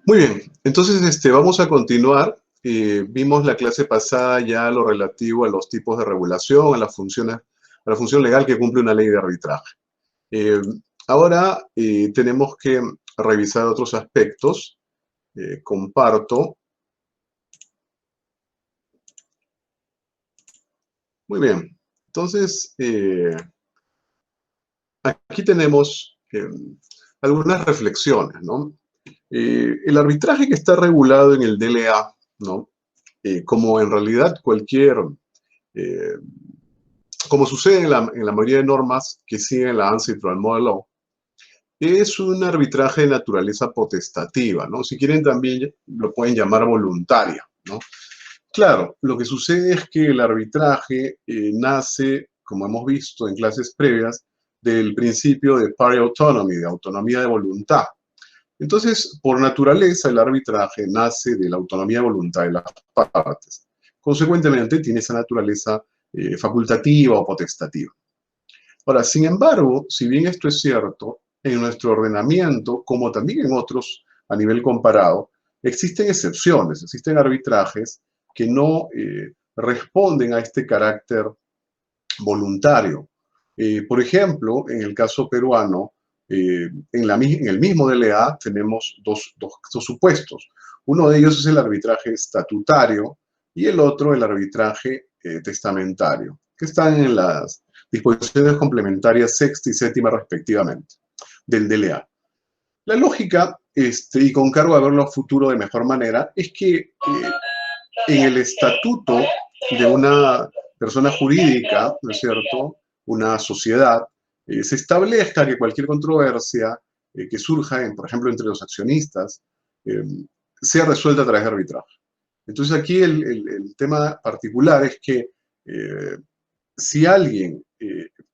Muy bien, entonces vamos a continuar. Vimos la clase pasada ya lo relativo a los tipos de regulación, a las funciones, a la función legal que cumple una ley de arbitraje. Eh, Ahora tenemos que revisar otros aspectos. Comparto. Muy bien, entonces aquí tenemos algunas reflexiones, ¿no? El arbitraje que está regulado en el DLA, ¿no? Como en realidad eh, como sucede en la mayoría de normas que siguen la ANSI Trial Model Law, es un arbitraje de naturaleza potestativa, ¿no? Si quieren también lo pueden llamar voluntaria, ¿no? Claro, lo que sucede es que el arbitraje nace, como hemos visto en clases previas, del principio de party autonomy, de autonomía de voluntad. Entonces, por naturaleza, el arbitraje nace de la autonomía de voluntad de las partes. Consecuentemente, tiene esa naturaleza facultativa o potestativa. Ahora, sin embargo, si bien esto es cierto, en nuestro ordenamiento, como también en otros a nivel comparado, existen excepciones, existen arbitrajes que no responden a este carácter voluntario. Por ejemplo, en el caso peruano, en el mismo DLA tenemos dos supuestos. Uno de ellos es el arbitraje estatutario y el otro el arbitraje testamentario, que están en las disposiciones complementarias sexta y séptima respectivamente del DLA. La lógica, y con cargo a verlo a futuro de mejor manera, es que en el estatuto de una persona jurídica, ¿no es cierto?, una sociedad, se establezca que cualquier controversia que surja, por ejemplo, entre los accionistas, eh, sea resuelta a través de arbitraje. Entonces aquí el tema particular es que si alguien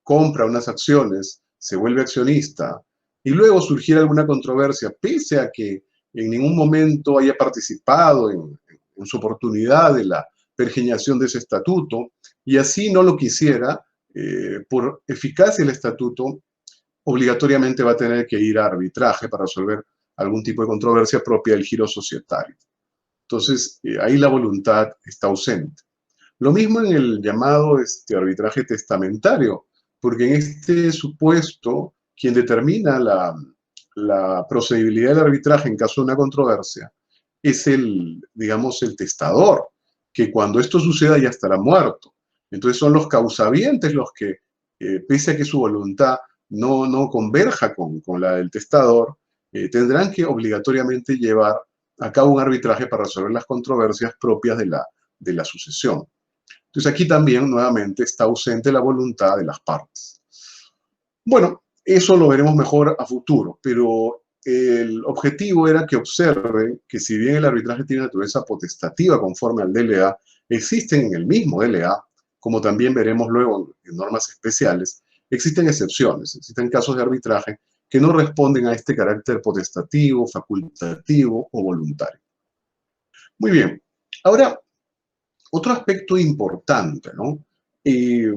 compra unas acciones, se vuelve accionista y luego surgiera alguna controversia, pese a que en ningún momento haya participado en su oportunidad de la pergeñación de ese estatuto, y así no lo quisiera, por eficacia del estatuto, obligatoriamente va a tener que ir a arbitraje para resolver algún tipo de controversia propia del giro societario. Entonces, ahí la voluntad está ausente. Lo mismo en el llamado arbitraje testamentario, porque en este supuesto, quien determina la procedibilidad del arbitraje en caso de una controversia es digamos, el testador, que cuando esto suceda ya estará muerto. Entonces son los causavientes los que, pese a que su voluntad no converja con la del testador, tendrán que obligatoriamente llevar a cabo un arbitraje para resolver las controversias propias de la sucesión. Entonces aquí también, nuevamente, está ausente la voluntad de las partes. Bueno, eso lo veremos mejor a futuro, pero el objetivo era que observen que si bien el arbitraje tiene naturaleza potestativa conforme al DLA, existen en el mismo DLA, como también veremos luego en normas especiales, existen excepciones, existen casos de arbitraje que no responden a este carácter potestativo, facultativo o voluntario. Muy bien, ahora otro aspecto importante, ¿no? Eh,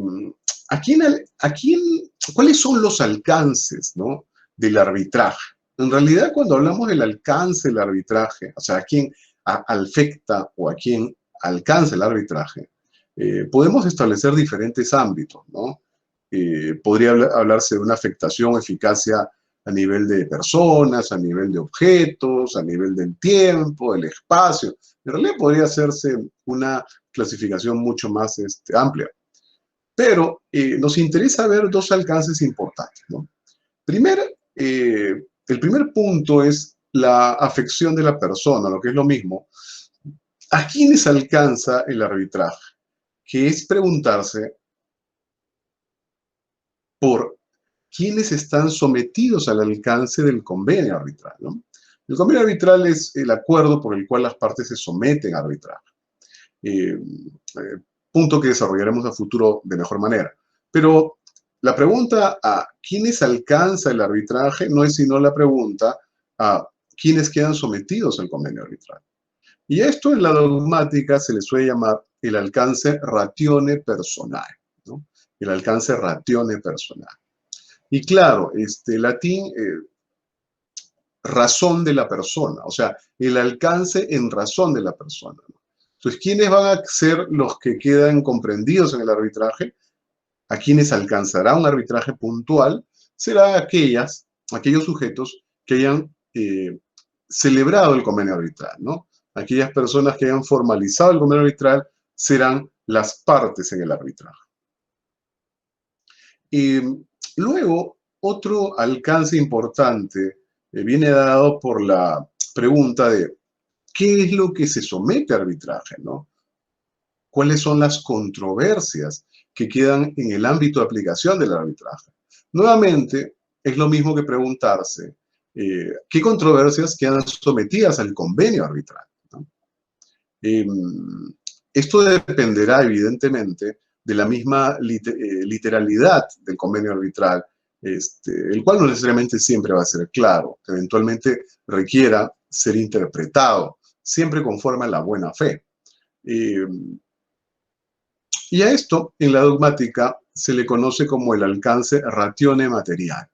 ¿Cuáles son los alcances, ¿no?, del arbitraje? En realidad, cuando hablamos del alcance del arbitraje, o sea, a quién afecta o a quién alcanza el arbitraje, podemos establecer diferentes ámbitos, ¿no? Podría hablarse de una afectación o eficacia a nivel de personas, a nivel de objetos, a nivel del tiempo, del espacio. En realidad podría hacerse una clasificación mucho más amplia. Pero nos interesa ver dos alcances importantes, ¿no? El primer punto es la afección de la persona, lo que es lo mismo. ¿A quiénes alcanza el arbitraje? Que es preguntarse por quiénes están sometidos al alcance del convenio arbitral, ¿no? El convenio arbitral es el acuerdo por el cual las partes se someten a arbitraje. Punto que desarrollaremos a futuro de mejor manera. Pero la pregunta a quiénes alcanza el arbitraje no es sino la pregunta a quiénes quedan sometidos al convenio arbitral. Y esto en la dogmática se le suele llamar el alcance ratione personal, ¿no? El alcance ratione personal. Y claro, latín razón de la persona, o sea, el alcance en razón de la persona, ¿no? Entonces, ¿quiénes van a ser los que quedan comprendidos en el arbitraje? A quienes alcanzará un arbitraje puntual será aquellos sujetos que hayan celebrado el convenio arbitral, ¿no? Aquellas personas que hayan formalizado el convenio arbitral serán las partes en el arbitraje. Luego, otro alcance importante viene dado por la pregunta de ¿qué es lo que se somete a arbitraje, ¿no? ¿Cuáles son las controversias que quedan en el ámbito de aplicación del arbitraje? Nuevamente, es lo mismo que preguntarse qué controversias quedan sometidas al convenio arbitral, ¿no? Esto dependerá, evidentemente, de la misma literalidad del convenio arbitral, el cual no necesariamente siempre va a ser claro, eventualmente requiera ser interpretado, siempre conforme a la buena fe. Y a esto, en la dogmática, se le conoce como el alcance ratione materiale.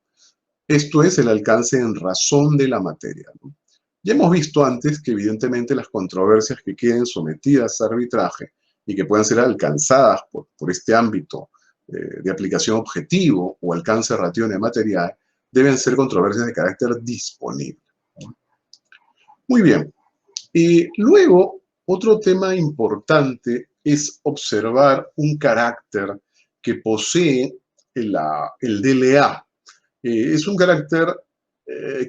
Esto es el alcance en razón de la materia, ¿no? Ya hemos visto antes que evidentemente las controversias que queden sometidas a arbitraje y que puedan ser alcanzadas por este ámbito de aplicación objetivo o alcance ratione material deben ser controversias de carácter disponible, ¿no? Muy bien. Y luego, otro tema importante es observar un carácter que posee el DLA. Es un carácter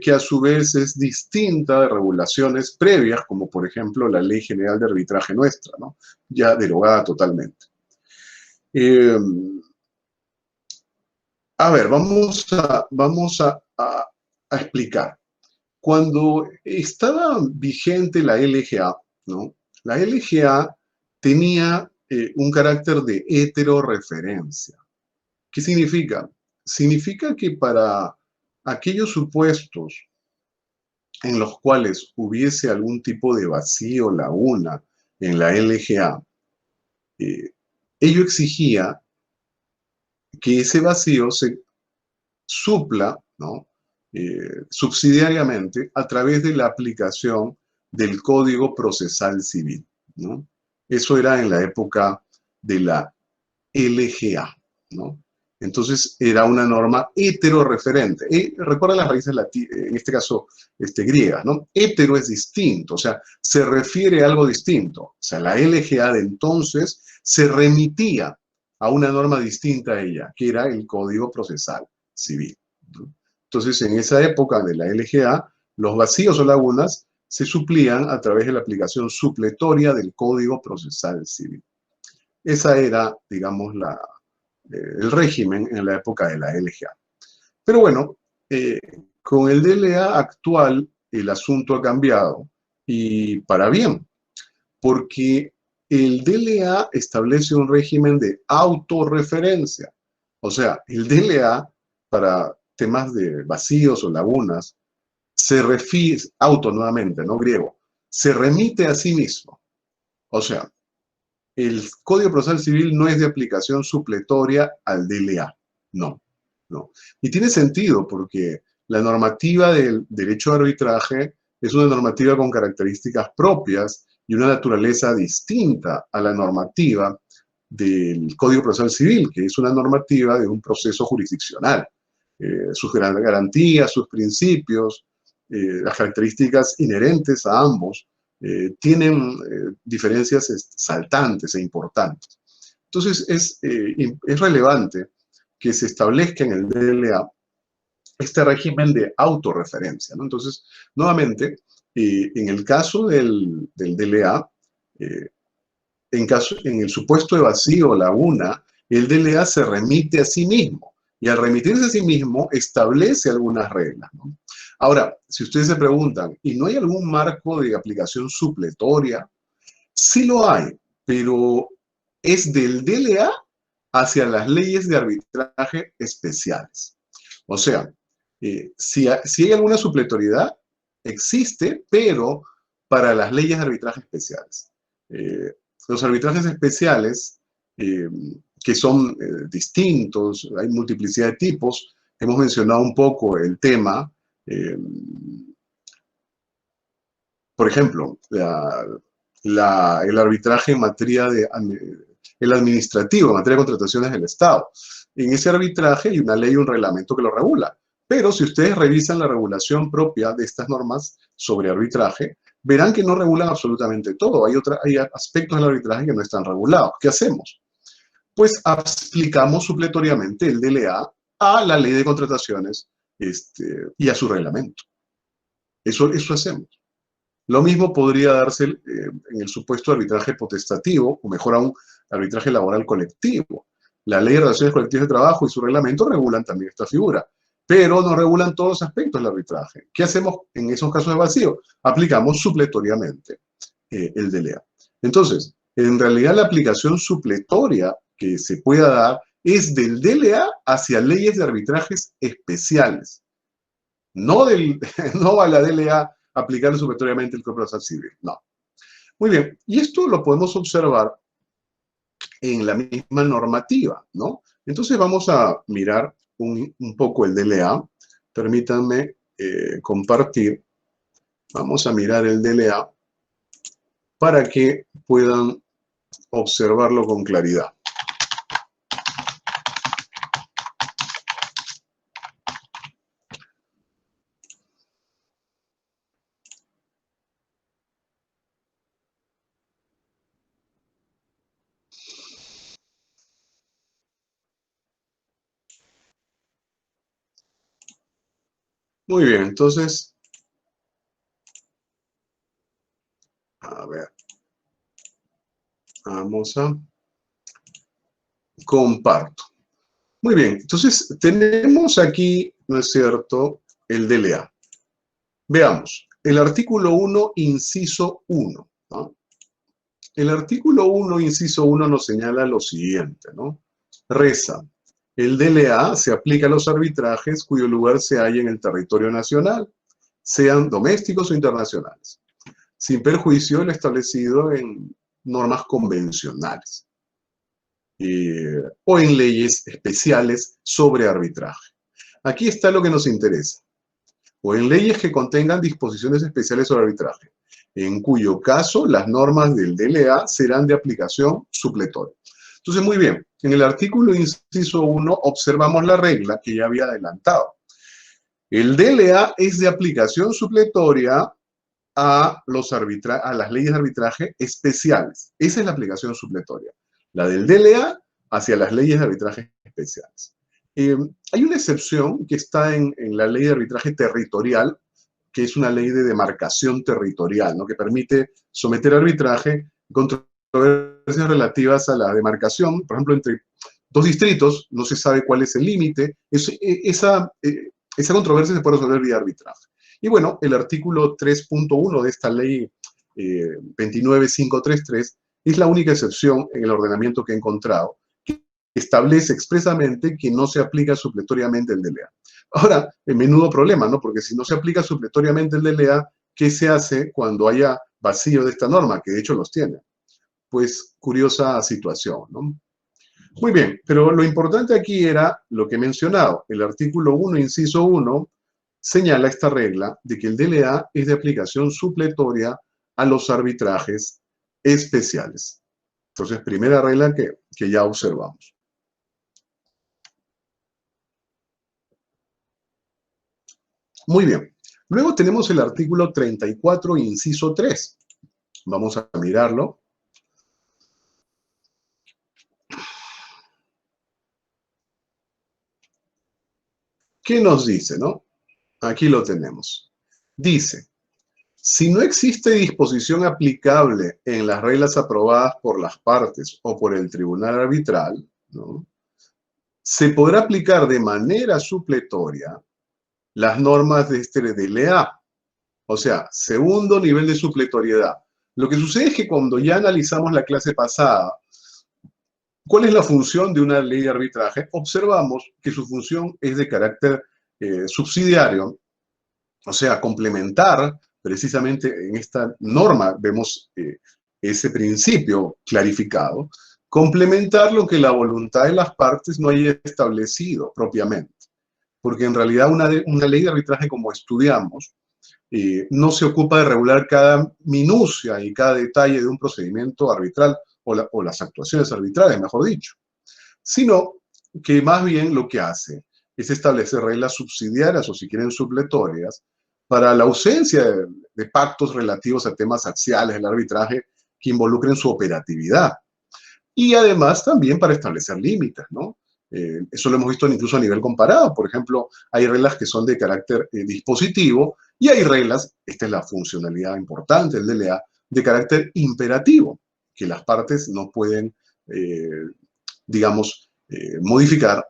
que a su vez es distinta de regulaciones previas, como por ejemplo la Ley General de Arbitraje nuestra, ¿no? Ya derogada totalmente. A ver, vamos a explicar. Cuando estaba vigente la LGA, ¿no? La LGA tenía un carácter de heterorreferencia. ¿Qué significa? Significa que para aquellos supuestos en los cuales hubiese algún tipo de vacío, laguna en la LGA, ello exigía que ese vacío se supla, ¿no? Subsidiariamente a través de la aplicación del Código Procesal Civil, ¿no? Eso era en la época de la LGA, ¿no? Entonces era una norma heterorreferente. Recuerda las raíces en este caso griegas, ¿no? Hetero es distinto, o sea, se refiere a algo distinto. O sea, la LGA de entonces se remitía a una norma distinta a ella, que era el Código Procesal Civil, ¿no? Entonces, en esa época de la LGA, los vacíos o lagunas se suplían a través de la aplicación supletoria del Código Procesal Civil. Esa era, digamos, el régimen en la época de la LGA. Pero bueno, con el DLA actual el asunto ha cambiado y para bien, porque el DLA establece un régimen de autorreferencia. O sea, el DLA para temas de vacíos o lagunas se refiere, auto nuevamente, no griego, se remite a sí mismo. O sea, el Código Procesal Civil no es de aplicación supletoria al DLA, no, no. Y tiene sentido porque la normativa del derecho de arbitraje es una normativa con características propias y una naturaleza distinta a la normativa del Código Procesal Civil, que es una normativa de un proceso jurisdiccional. Sus garantías, sus principios, las características inherentes a ambos tienen diferencias saltantes e importantes. Entonces, es relevante que se establezca en el DLA este régimen de autorreferencia, ¿no? Entonces, nuevamente, en el caso del DLA, en el supuesto de vacío o laguna, el DLA se remite a sí mismo y al remitirse a sí mismo establece algunas reglas, ¿no? Ahora, si ustedes se preguntan, ¿y no hay algún marco de aplicación supletoria? Sí lo hay, pero es del DLA hacia las leyes de arbitraje especiales. O sea, si hay alguna supletoriedad, existe, pero para las leyes de arbitraje especiales. Los arbitrajes especiales, que son distintos, hay multiplicidad de tipos, hemos mencionado un poco el tema, por ejemplo, el arbitraje en materia el administrativo, en materia de contrataciones del Estado. En ese arbitraje hay una ley y un reglamento que lo regula. Pero si ustedes revisan la regulación propia de estas normas sobre arbitraje, verán que no regulan absolutamente todo. Hay aspectos del arbitraje que no están regulados. ¿Qué hacemos? Pues aplicamos supletoriamente el DLA a la ley de contrataciones y a su reglamento. Eso hacemos. Lo mismo podría darse en el supuesto de arbitraje potestativo, o mejor aún, arbitraje laboral colectivo. La Ley de Relaciones Colectivas de Trabajo y su reglamento regulan también esta figura, pero no regulan todos los aspectos del arbitraje. ¿Qué hacemos en esos casos de vacío? Aplicamos supletoriamente el DLA. Entonces, en realidad la aplicación supletoria que se pueda dar es del DLA hacia leyes de arbitrajes especiales. No a la DLA aplicar supletoriamente el Código Procesal Civil, no. Muy bien, y esto lo podemos observar en la misma normativa, ¿no? Entonces vamos a mirar un poco el DLA. Permítanme compartir. Vamos a mirar el DLA para que puedan observarlo con claridad. Muy bien, entonces, a ver, vamos a comparto. Muy bien, entonces tenemos aquí, ¿no es cierto?, el DLA. Veamos, el artículo 1, inciso 1, ¿no? El artículo 1, inciso 1 nos señala lo siguiente, ¿no? Reza, el DLA se aplica a los arbitrajes cuyo lugar se halla en el territorio nacional, sean domésticos o internacionales, sin perjuicio de lo establecido en normas convencionales o en leyes especiales sobre arbitraje. Aquí está lo que nos interesa. O en leyes que contengan disposiciones especiales sobre arbitraje, en cuyo caso las normas del DLA serán de aplicación supletoria. Entonces, muy bien, en el artículo inciso 1 observamos la regla que ya había adelantado. El DLA es de aplicación supletoria a las leyes de arbitraje especiales. Esa es la aplicación supletoria. La del DLA hacia las leyes de arbitraje especiales. Hay una excepción que está en la ley de arbitraje territorial, que es una ley de demarcación territorial, ¿no?, que permite someter a arbitraje controversias relativas a la demarcación, por ejemplo, entre dos distritos, no se sabe cuál es el límite, esa controversia se puede resolver vía arbitraje. Y bueno, el artículo 3.1 de esta ley 29533 es la única excepción en el ordenamiento que he encontrado, que establece expresamente que no se aplica supletoriamente el DLA. Ahora, menudo problema, ¿no? Porque si no se aplica supletoriamente el DLA, ¿qué se hace cuando haya vacío de esta norma? Que de hecho los tiene. Pues curiosa situación, ¿no? Muy bien, pero lo importante aquí era lo que he mencionado. El artículo 1, inciso 1, señala esta regla de que el DLA es de aplicación supletoria a los arbitrajes especiales. Entonces, primera regla que ya observamos. Muy bien. Luego tenemos el artículo 34, inciso 3. Vamos a mirarlo. ¿Qué nos dice, no? Aquí lo tenemos. Dice, si no existe disposición aplicable en las reglas aprobadas por las partes o por el tribunal arbitral, ¿no?, se podrá aplicar de manera supletoria las normas de este DLA. O sea, segundo nivel de supletoriedad. Lo que sucede es que cuando ya analizamos la clase pasada, ¿cuál es la función de una ley de arbitraje? Observamos que su función es de carácter subsidiario, o sea, complementar. Precisamente en esta norma vemos ese principio clarificado, complementar lo que la voluntad de las partes no haya establecido propiamente. Porque en realidad una ley de arbitraje, como estudiamos, no se ocupa de regular cada minucia y cada detalle de un procedimiento arbitral o las actuaciones arbitrales, mejor dicho, sino que más bien lo que hace es establecer reglas subsidiarias o si quieren supletorias para la ausencia de pactos relativos a temas axiales del arbitraje que involucren su operatividad. Y además también para establecer límites, ¿no? Eso lo hemos visto incluso a nivel comparado. Por ejemplo, hay reglas que son de carácter dispositivo y hay reglas, esta es la funcionalidad importante del DLA, de carácter imperativo, que las partes no pueden, digamos, modificar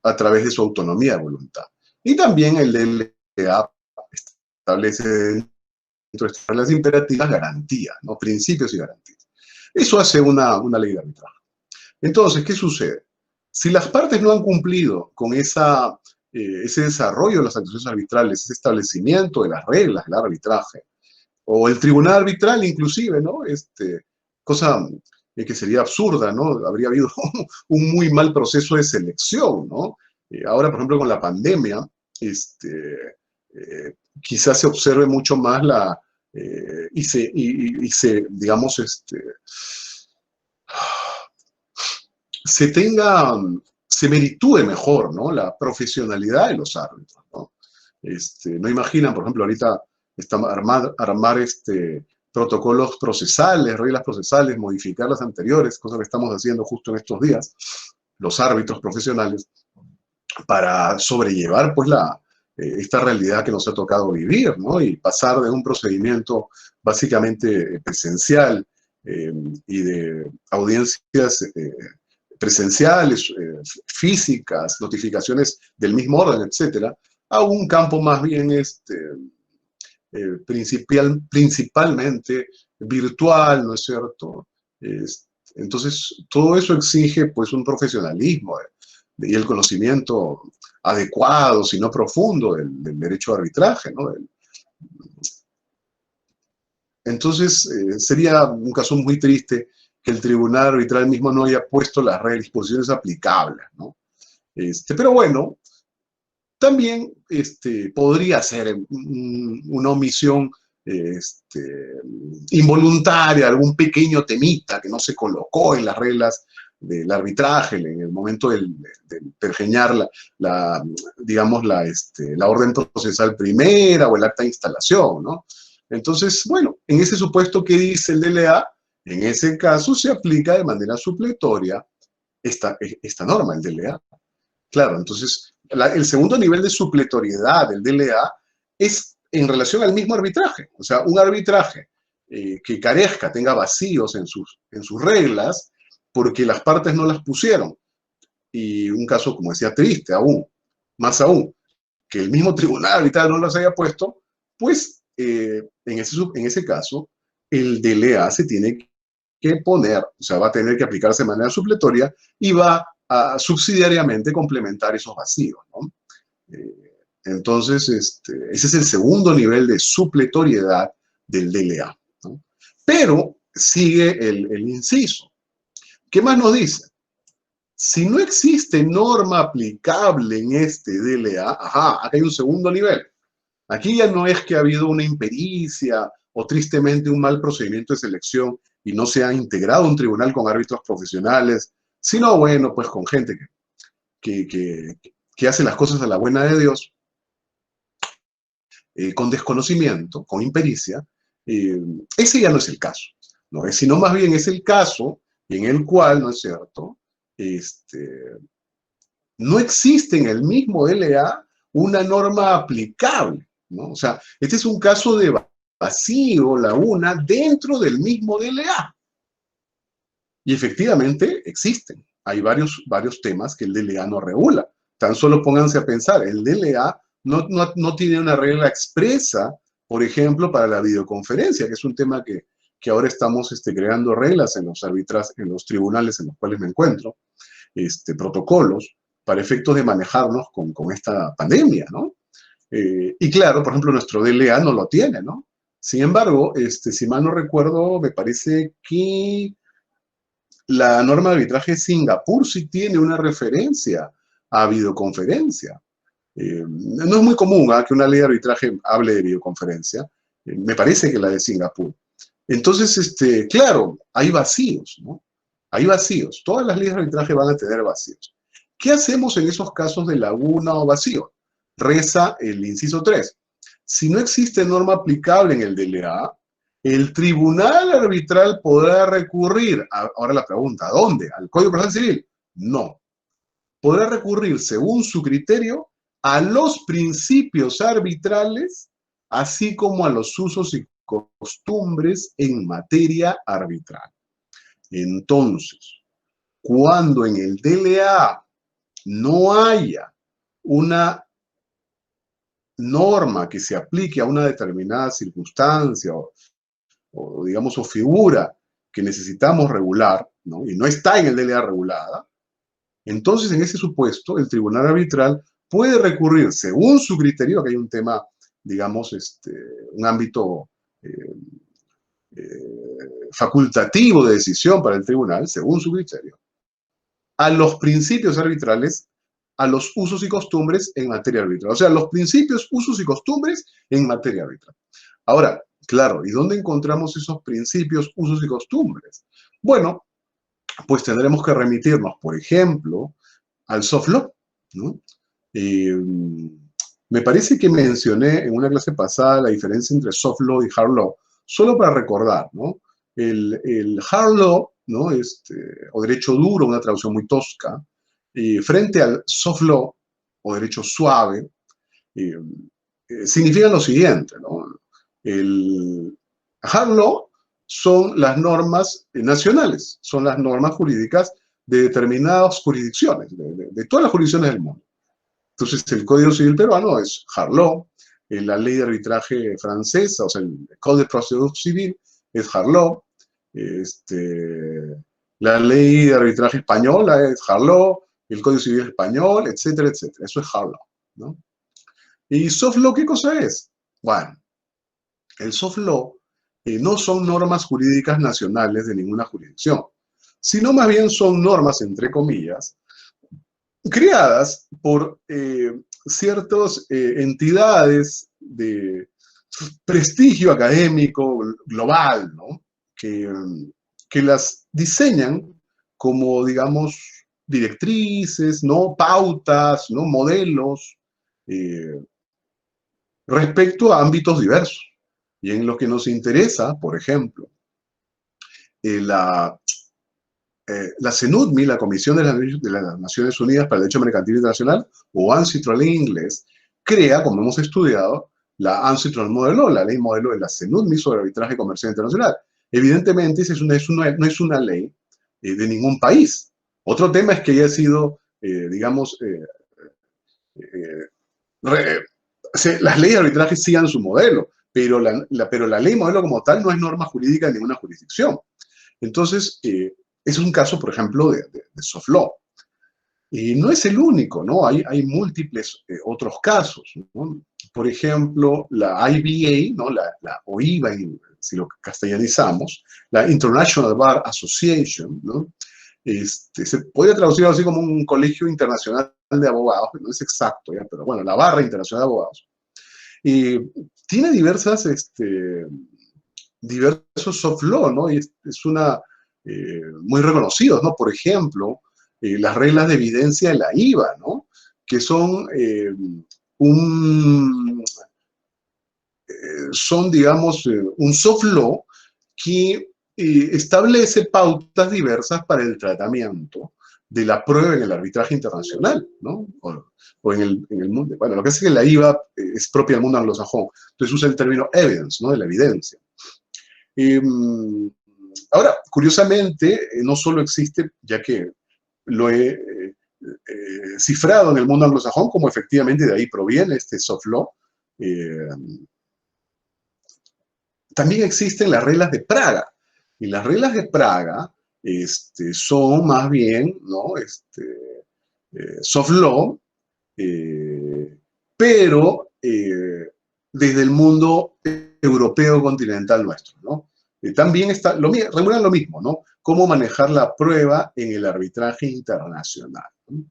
a través de su autonomía de voluntad. Y también el DLA establece dentro de estas reglas imperativas garantías, ¿no? Principios y garantías. Eso hace una ley de arbitraje. Entonces, ¿qué sucede? Si las partes no han cumplido con ese desarrollo de las actuaciones arbitrales, ese establecimiento de las reglas del arbitraje, o el tribunal arbitral inclusive, ¿no? Cosa que sería absurda, ¿no? Habría habido un muy mal proceso de selección, ¿no? Ahora, por ejemplo, con la pandemia, quizás se observe mucho más digamos, se meritúe mejor, ¿no? La profesionalidad de los árbitros, ¿no? No imaginan, por ejemplo, ahorita armar protocolos procesales, reglas procesales, modificar las anteriores, cosa que estamos haciendo justo en estos días, los árbitros profesionales, para sobrellevar, pues, esta realidad que nos ha tocado vivir, ¿no? Y pasar de un procedimiento básicamente presencial y de audiencias presenciales, físicas, notificaciones del mismo orden, etcétera, a un campo más bien principalmente virtual, ¿no es cierto? Entonces, todo eso exige, pues, un profesionalismo y el conocimiento adecuado, si no profundo, del derecho de arbitraje, ¿no? Entonces, sería un caso muy triste que el tribunal arbitral mismo no haya puesto las disposiciones aplicables, ¿no? Pero bueno, también podría ser una omisión involuntaria, algún pequeño temita que no se colocó en las reglas del arbitraje en el momento de pergeñar digamos, la orden procesal primera o el acta de instalación, ¿no? Entonces, bueno, en ese supuesto que dice el DLA, en ese caso se aplica de manera supletoria esta norma, el DLA. Claro, entonces, el segundo nivel de supletoriedad del DLA es en relación al mismo arbitraje. O sea, un arbitraje que carezca, tenga vacíos en sus reglas, porque las partes no las pusieron. Y un caso, como decía, triste aún, más aún, que el mismo tribunal arbitral no las haya puesto, pues en ese caso, el DLA se tiene que poner, o sea, va a tener que aplicarse de manera supletoria y va a subsidiariamente complementar esos vacíos, ¿no? Entonces, ese es el segundo nivel de supletoriedad del DLA, ¿no? Pero sigue el inciso. ¿Qué más nos dice? Si no existe norma aplicable en este DLA, ajá, acá hay un segundo nivel. Aquí ya no es que ha habido una impericia o tristemente un mal procedimiento de selección y no se ha integrado un tribunal con árbitros profesionales, sino, bueno, pues con gente que hace las cosas a la buena de Dios, con desconocimiento, con impericia. Ese ya no es el caso, ¿no? Sino más bien es el caso en el cual, ¿no es cierto?, no existe en el mismo DLA una norma aplicable, ¿no? O sea, este es un caso de vacío, laguna, dentro del mismo DLA. Y efectivamente existen. Hay varios temas que el DLA no regula. Tan solo pónganse a pensar, el DLA no tiene una regla expresa, por ejemplo, para la videoconferencia, que es un tema que ahora estamos creando reglas en los tribunales en los cuales me encuentro, protocolos, para efectos de manejarnos con esta pandemia, ¿no? Y claro, por ejemplo, nuestro DLA no lo tiene, ¿no? Sin embargo, si mal no recuerdo, me parece que la norma de arbitraje de Singapur sí tiene una referencia a videoconferencia. No es muy común que una ley de arbitraje hable de videoconferencia. Me parece que la de Singapur. Entonces, claro, hay vacíos, ¿no? Hay vacíos. Todas las leyes de arbitraje van a tener vacíos. ¿Qué hacemos en esos casos de laguna o vacío? Reza el inciso 3. Si no existe norma aplicable en el DLA, el tribunal arbitral podrá recurrir. Ahora la pregunta, ¿a dónde? ¿Al Código Procesal Civil? No. Podrá recurrir, según su criterio, a los principios arbitrales, así como a los usos y costumbres en materia arbitral. Entonces, cuando en el DLA no haya una norma que se aplique a una determinada circunstancia o digamos, o figura que necesitamos regular, ¿no? Y no está en el DLA regulada, entonces en ese supuesto el tribunal arbitral puede recurrir, según su criterio, que hay un tema, digamos, un ámbito facultativo de decisión para el tribunal, según su criterio, a los principios arbitrales, a los usos y costumbres en materia arbitral. O sea, los principios, usos y costumbres en materia arbitral. Ahora, claro, ¿y dónde encontramos esos principios, usos y costumbres? Bueno, pues tendremos que remitirnos, por ejemplo, al soft law, ¿no? Me parece que mencioné en una clase pasada la diferencia entre soft law y hard law, solo para recordar, ¿no? El hard law, ¿no? O derecho duro, una traducción muy tosca, frente al soft law, o derecho suave, significa lo siguiente, ¿no? El hard law son las normas nacionales, son las normas jurídicas de determinadas jurisdicciones, de todas las jurisdicciones del mundo. Entonces, el Código Civil peruano es hard law, la ley de arbitraje francesa, o sea, el Code de Procedure Civil es hard law, la ley de arbitraje española es hard law, el Código Civil español, etcétera, etcétera. Eso es hard law, ¿no? ¿Y soft law qué cosa es? Bueno, el soft law no son normas jurídicas nacionales de ninguna jurisdicción, sino más bien son normas, entre comillas, creadas por ciertas entidades de prestigio académico global, ¿no? Que las diseñan como, digamos, directrices, ¿no? Pautas, ¿no? Modelos, respecto a ámbitos diversos. Y en lo que nos interesa, por ejemplo, la CNUDMI, la Comisión de las Naciones Unidas para el Derecho Mercantil Internacional, o UNCITRAL en inglés, crea, como hemos estudiado, la UNCITRAL Model Law, la ley modelo de la CNUDMI sobre arbitraje comercial internacional. Evidentemente, no es una ley de ningún país. Otro tema es que haya sido, digamos, las leyes de arbitraje sigan su modelo, pero la ley modelo como tal no es norma jurídica de ninguna jurisdicción. Entonces, es un caso, por ejemplo, de soft law. Y no es el único, ¿no? Hay múltiples otros casos, ¿no? Por ejemplo, la IBA, ¿no? La OIBA, si lo castellanizamos, la International Bar Association, ¿no? Se puede traducir así como un colegio internacional de abogados, no es exacto, ¿ya? Pero bueno, la barra internacional de abogados. Y tiene diversos soft law, ¿no? Y es una muy reconocidos, ¿no? Por ejemplo, las reglas de evidencia de la IVA, ¿no? Que son digamos, un soft law que establece pautas diversas para el tratamiento de la prueba en el arbitraje internacional, ¿no? O en el mundo. Bueno, lo que hace es que la IVA es propia del mundo anglosajón. Entonces usa el término evidence, ¿no? De la evidencia. Ahora, curiosamente, no solo existe, ya que lo he cifrado en el mundo anglosajón, como efectivamente de ahí proviene este soft law, también existen las reglas de Praga. Y las reglas de Praga son más bien, ¿no? Soft law, pero desde el mundo europeo continental nuestro, ¿no? También regulan lo mismo, ¿no? Cómo manejar la prueba en el arbitraje internacional, ¿no?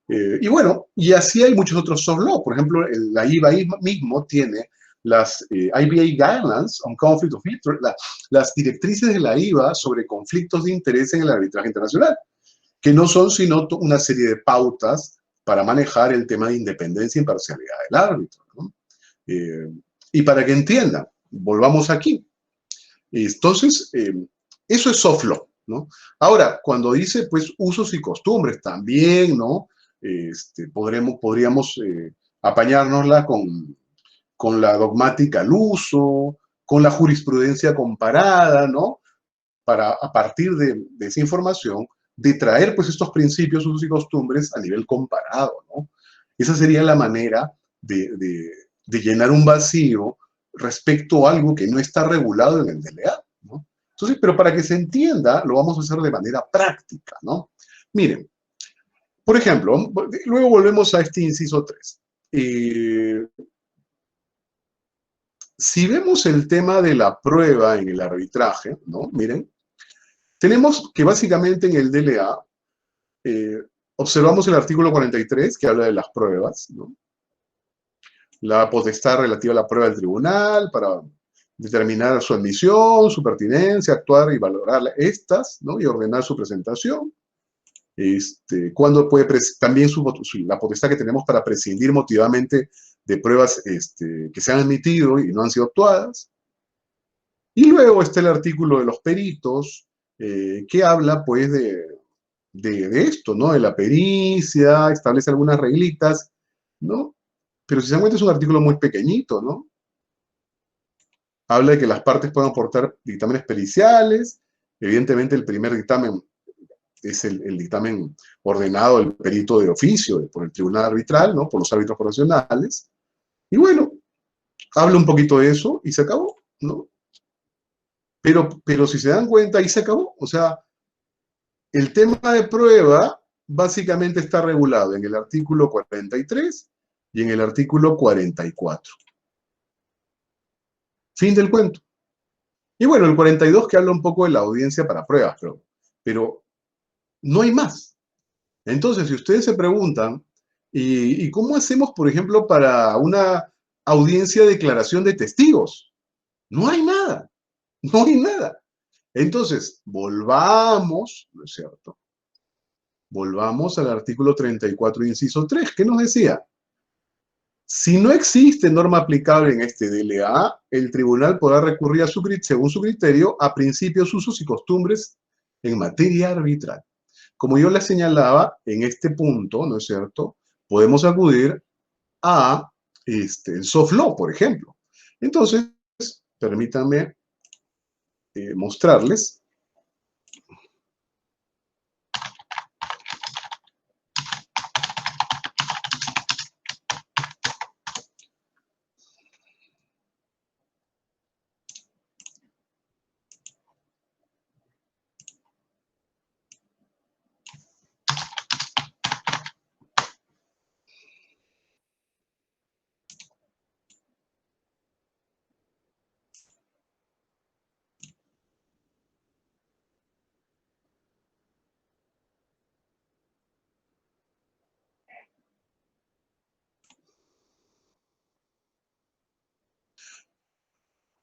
Y bueno, y así hay muchos otros soft law. Por ejemplo, la IVA mismo tiene las IBA Guidelines on Conflict of Interest, las directrices de la IVA sobre conflictos de interés en el arbitraje internacional, que no son sino una serie de pautas para manejar el tema de independencia e imparcialidad del árbitro, ¿no? Y para que entiendan, volvamos aquí. Entonces, eso es soft law, ¿no? Ahora, cuando dice, pues, usos y costumbres, también, ¿no? Podríamos apañárnosla con la dogmática al uso, con la jurisprudencia comparada, ¿no? Para, a partir de esa información, de traer, pues, estos principios, usos y costumbres a nivel comparado, ¿no? Esa sería la manera de llenar un vacío respecto a algo que no está regulado en el DLA, ¿no? Entonces, pero para que se entienda, lo vamos a hacer de manera práctica, ¿no? Miren, por ejemplo, luego volvemos a este inciso 3. Si vemos el tema de la prueba en el arbitraje, ¿no? Miren, tenemos que básicamente en el DLA observamos el artículo 43 que habla de las pruebas, ¿no? La potestad relativa a la prueba del tribunal para determinar su admisión, su pertinencia, actuar y valorar estas, ¿no? Y ordenar su presentación. Cuando puede también la potestad que tenemos para prescindir motivadamente de pruebas que se han admitido y no han sido actuadas. Y luego está el artículo de los peritos, que habla pues de esto, ¿no? De la pericia, establece algunas reglitas, ¿no? Pero si se dan cuenta es un artículo muy pequeñito, ¿no? Habla de que las partes pueden aportar dictámenes periciales. Evidentemente el primer dictamen es el dictamen ordenado del perito de oficio por el tribunal arbitral, ¿no? Por los árbitros profesionales. Y bueno, habla un poquito de eso y se acabó, ¿no? Pero si se dan cuenta, ahí se acabó. O sea, el tema de prueba básicamente está regulado en el artículo 43 y en el artículo 44. Fin del cuento. Y bueno, el 42 que habla un poco de la audiencia para pruebas, pero no hay más. Entonces, si ustedes se preguntan, ¿y cómo hacemos, por ejemplo, para una audiencia de declaración de testigos? No hay nada, no hay nada. Entonces, volvamos, ¿no es cierto? Volvamos al artículo 34, inciso 3, ¿qué nos decía? Si no existe norma aplicable en este DLA, el tribunal podrá recurrir según su criterio a principios, usos y costumbres en materia arbitral. Como yo les señalaba, en este punto, ¿no es cierto?, podemos acudir a el soft law, por ejemplo. Entonces, permítanme mostrarles.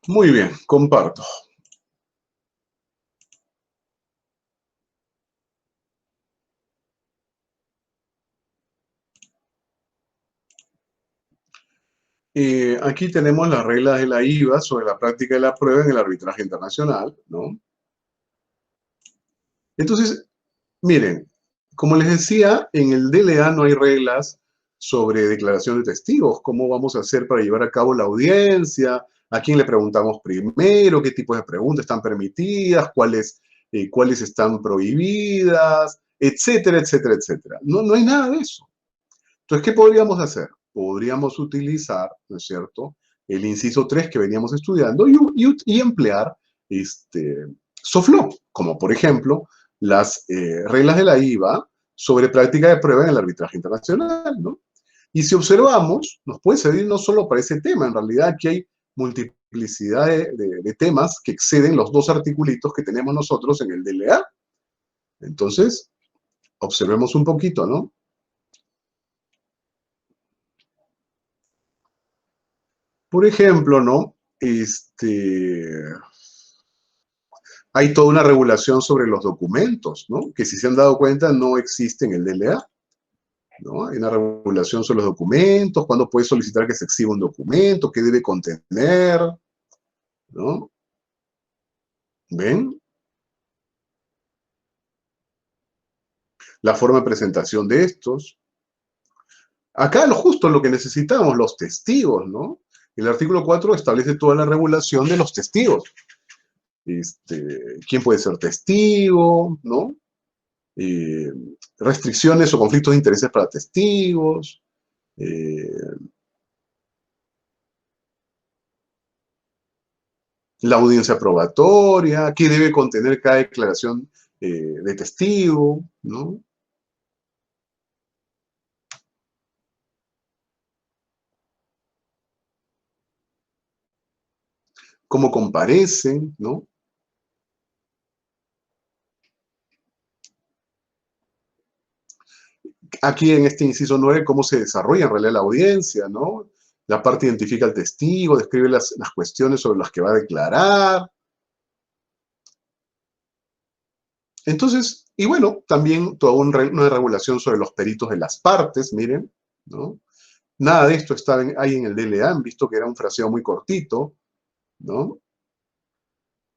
Muy bien, comparto. Aquí tenemos las reglas de la IVA sobre la práctica de la prueba en el arbitraje internacional, ¿no? Entonces, miren, como les decía, en el DLA no hay reglas sobre declaración de testigos, cómo vamos a hacer para llevar a cabo la audiencia, a quién le preguntamos primero, qué tipos de preguntas están permitidas, cuáles están prohibidas, etcétera, etcétera, etcétera. No hay nada de eso. Entonces, ¿qué podríamos hacer? Podríamos utilizar, ¿no es cierto?, el inciso 3 que veníamos estudiando y emplear soft law, como por ejemplo las reglas de la IVA sobre práctica de prueba en el arbitraje internacional, ¿no? Y si observamos, nos puede servir no solo para ese tema, en realidad aquí hay multiplicidad de temas que exceden los dos articulitos que tenemos nosotros en el DLA. Entonces, observemos un poquito, ¿no? Por ejemplo, ¿no? Hay toda una regulación sobre los documentos, ¿no? Que si se han dado cuenta no existe en el DLA, ¿no? Hay una regulación sobre los documentos, cuándo puedes solicitar que se exhiba un documento, qué debe contener, ¿no? ¿Ven? La forma de presentación de estos. Acá justo lo que necesitamos, los testigos, ¿no? El artículo 4 establece toda la regulación de los testigos. ¿Quién puede ser testigo? ¿No? Eh, restricciones o conflictos de intereses para testigos. La audiencia probatoria, qué debe contener cada declaración de testigo, ¿no? Cómo comparecen, ¿no? Aquí en este inciso 9, cómo se desarrolla en realidad la audiencia, ¿no? La parte identifica al testigo, describe las cuestiones sobre las que va a declarar. Entonces, y bueno, también toda una regulación sobre los peritos de las partes, miren, ¿no? Nada de esto está ahí en el DLA, han visto que era un fraseo muy cortito, ¿no?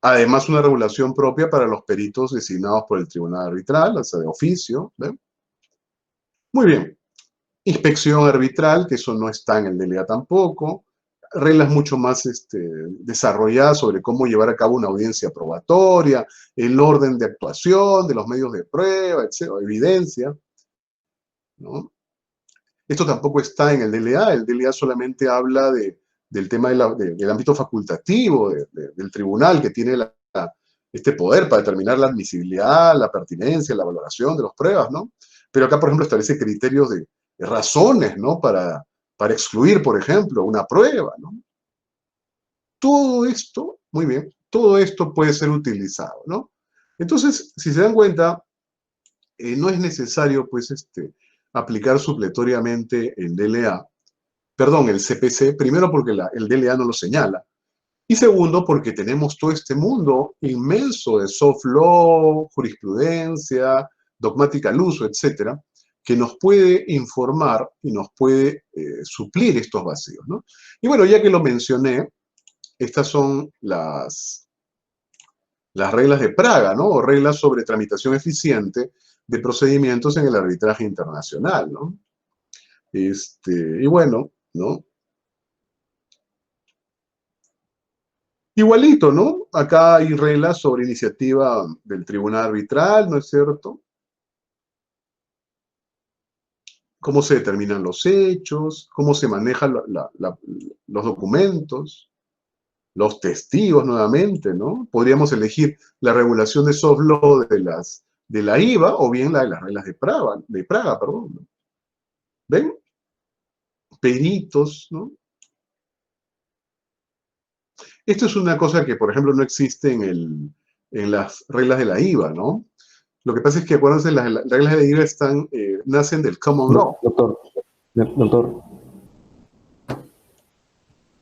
Además, una regulación propia para los peritos designados por el tribunal arbitral, o sea, de oficio, ¿ven? Muy bien. Inspección arbitral, que eso no está en el DLA tampoco. Reglas mucho más desarrolladas sobre cómo llevar a cabo una audiencia probatoria, el orden de actuación, de los medios de prueba, etcétera, evidencia, ¿no? Esto tampoco está en el DLA. El DLA solamente habla del tema del ámbito facultativo del tribunal que tiene este poder para determinar la admisibilidad, la pertinencia, la valoración de las pruebas, ¿no? Pero acá, por ejemplo, establece criterios de razones, ¿no? Para excluir, por ejemplo, una prueba, ¿no? Todo esto, muy bien, todo esto puede ser utilizado, ¿no? Entonces, si se dan cuenta, no es necesario, pues, aplicar supletoriamente el DLA, perdón, el CPC, primero porque el DLA no lo señala, y segundo porque tenemos todo este mundo inmenso de soft law, jurisprudencia, dogmática al uso, etcétera, que nos puede informar y nos puede suplir estos vacíos, ¿no? Y bueno, ya que lo mencioné, estas son las reglas de Praga, ¿no? O reglas sobre tramitación eficiente de procedimientos en el arbitraje internacional, ¿no? Y bueno, ¿no? Igualito, ¿no? Acá hay reglas sobre iniciativa del tribunal arbitral, ¿no es cierto? Cómo se determinan los hechos, cómo se manejan los documentos, los testigos nuevamente, ¿no? Podríamos elegir la regulación de soft law de la IVA o bien la de las reglas de Praga, perdón, ¿no? ¿Ven? Peritos, ¿no? Esto es una cosa que, por ejemplo, no existe en las reglas de la IVA, ¿no? Lo que pasa es que, acuérdense, las reglas de IVA nacen del common law. Doctor,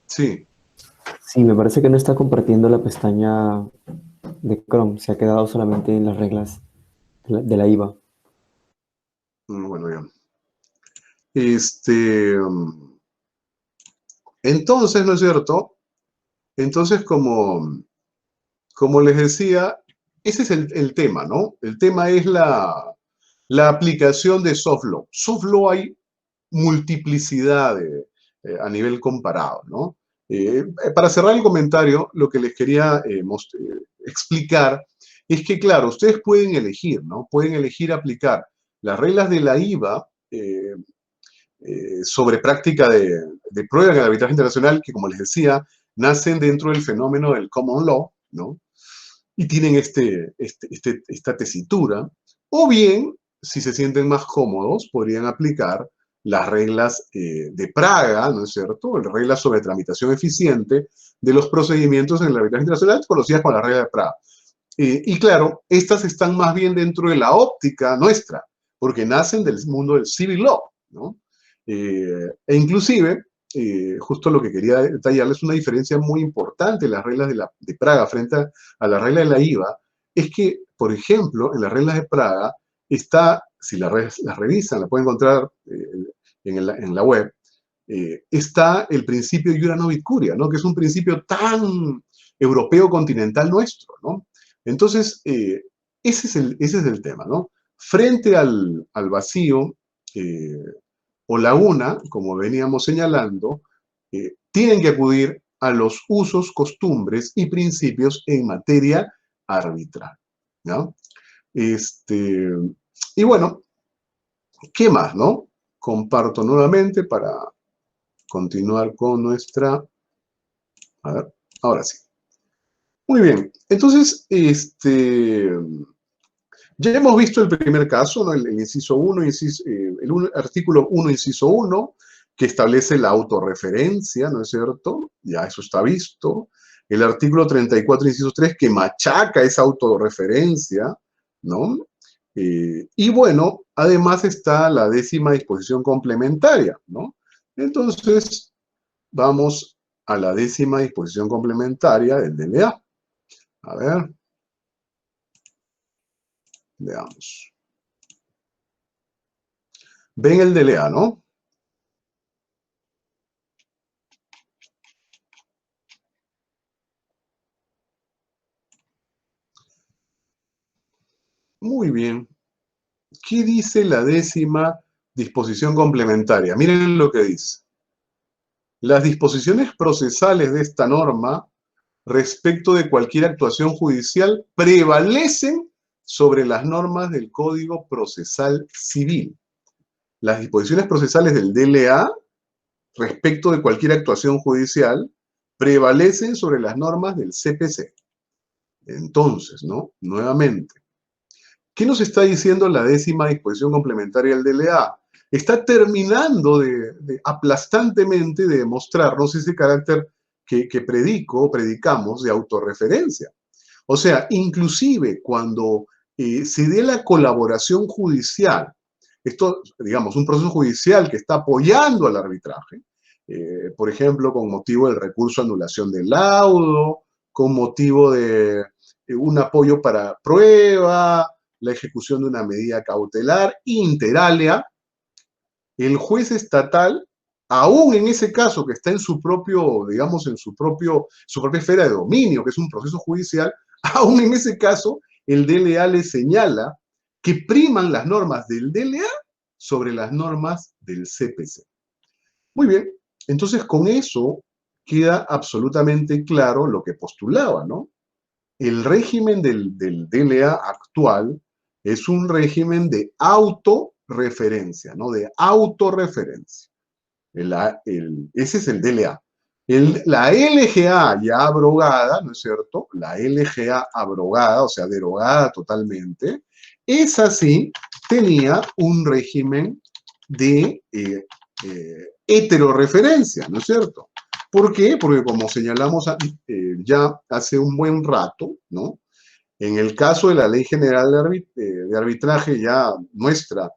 Sí. sí, me parece que no está compartiendo la pestaña de Chrome, se ha quedado solamente en las reglas de la IVA. Bueno, bien. Entonces, ¿no es cierto? Entonces, como les decía, ese es el tema, ¿no? El tema es la aplicación de soft law. Soft law hay multiplicidad a nivel comparado, ¿no? Para cerrar el comentario, lo que les quería explicar es que, claro, ustedes pueden elegir, ¿no? Pueden elegir aplicar las reglas de la IVA sobre práctica de prueba en el arbitraje internacional, que, como les decía, nacen dentro del fenómeno del common law, ¿no? Y tienen esta tesitura. O bien, si se sienten más cómodos, podrían aplicar las reglas de Praga, ¿no es cierto? Las reglas sobre tramitación eficiente de los procedimientos en el arbitraje internacional, conocidas como la regla de Praga. Y claro, estas están más bien dentro de la óptica nuestra, porque nacen del mundo del civil law, ¿no? E inclusive justo lo que quería detallarles, una diferencia muy importante en las reglas de Praga frente a la regla de la IVA, es que, por ejemplo, en las reglas de Praga está, si las revisan, la pueden encontrar en la web, está el principio Iura Novit Curia, ¿no? Que es un principio tan europeo continental nuestro, ¿no? Entonces, ese es el tema, ¿no? Frente al vacío o laguna, como veníamos señalando, tienen que acudir a los usos, costumbres y principios en materia arbitral, ¿no? Y bueno, ¿qué más, no? Comparto nuevamente para continuar con nuestra... A ver, ahora sí. Muy bien, entonces, ya hemos visto el primer caso, ¿no? El inciso 1, artículo 1, inciso 1, que establece la autorreferencia, ¿no es cierto? Ya eso está visto. El artículo 34, inciso 3, que machaca esa autorreferencia, ¿no? Y bueno, además está la 10ª disposición complementaria, ¿no? Entonces, vamos a la 10ª disposición complementaria del DLA. A ver, veamos. Ven el DLA, ¿no? Muy bien. ¿Qué dice la 10ª disposición complementaria? Miren lo que dice. Las disposiciones procesales de esta norma respecto de cualquier actuación judicial prevalecen sobre las normas del Código Procesal Civil. Las disposiciones procesales del DLA respecto de cualquier actuación judicial prevalecen sobre las normas del CPC. Entonces, ¿no? Nuevamente, ¿qué nos está diciendo la 10ª disposición complementaria del DLA? Está terminando aplastantemente de demostrarnos ese carácter que predicamos de autorreferencia. O sea, inclusive cuando se dé la colaboración judicial, esto, digamos, un proceso judicial que está apoyando al arbitraje, por ejemplo, con motivo del recurso a anulación del laudo, con motivo de un apoyo para prueba, la ejecución de una medida cautelar inter alia, el juez estatal, aún en ese caso que está en su propio, digamos, su propia esfera de dominio, que es un proceso judicial, aún en ese caso, el DLA le señala que priman las normas del DLA sobre las normas del CPC. Muy bien, entonces con eso queda absolutamente claro lo que postulaba, ¿no? El régimen del DLA actual es un régimen de autorreferencia, ¿no? De autorreferencia. Ese es el DLA. La LGA ya abrogada, ¿no es cierto? La LGA abrogada, o sea, derogada totalmente, esa sí tenía un régimen de heterorreferencia, ¿no es cierto? ¿Por qué? Porque como señalamos ya hace un buen rato, ¿no? En el caso de la Ley General de Arbitraje ya nuestra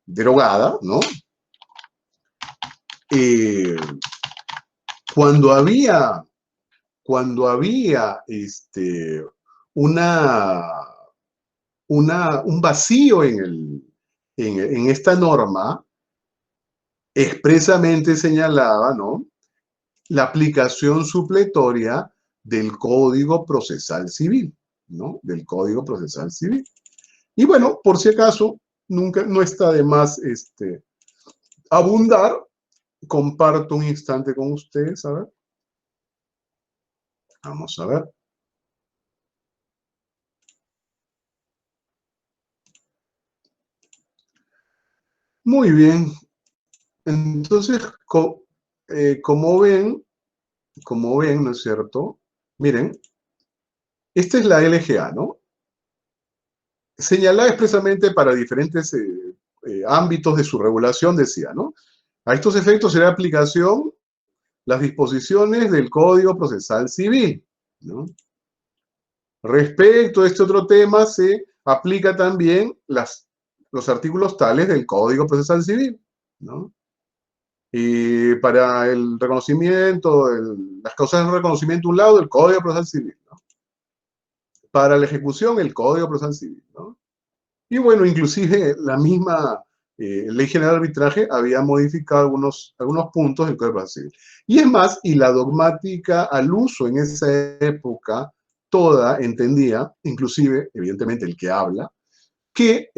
derogada, ¿no? Cuando había un vacío en esta norma, expresamente señalaba, ¿no? La aplicación supletoria del Código Procesal Civil, ¿no? Del Código Procesal Civil. Y bueno, por si acaso, no está de más abundar. Comparto un instante con ustedes, a ver. Vamos a ver. Muy bien. Entonces, como ven, ¿no es cierto? Miren, esta es la LGA, ¿no? Señalada expresamente para diferentes ámbitos de su regulación, decía, ¿no? A estos efectos será aplicación las disposiciones del Código Procesal Civil, ¿no? Respecto a este otro tema, se aplica también los artículos tales del Código Procesal Civil, ¿no? Para el reconocimiento, las causales de reconocimiento, un lado, el Código Procesal Civil, ¿no? Para la ejecución, el Código Procesal Civil, ¿no? Y bueno, inclusive la misma Ley General de Arbitraje había modificado algunos puntos del Código Procesal Civil. Y es más, y la dogmática al uso en esa época, toda entendía, inclusive, evidentemente, el que habla, que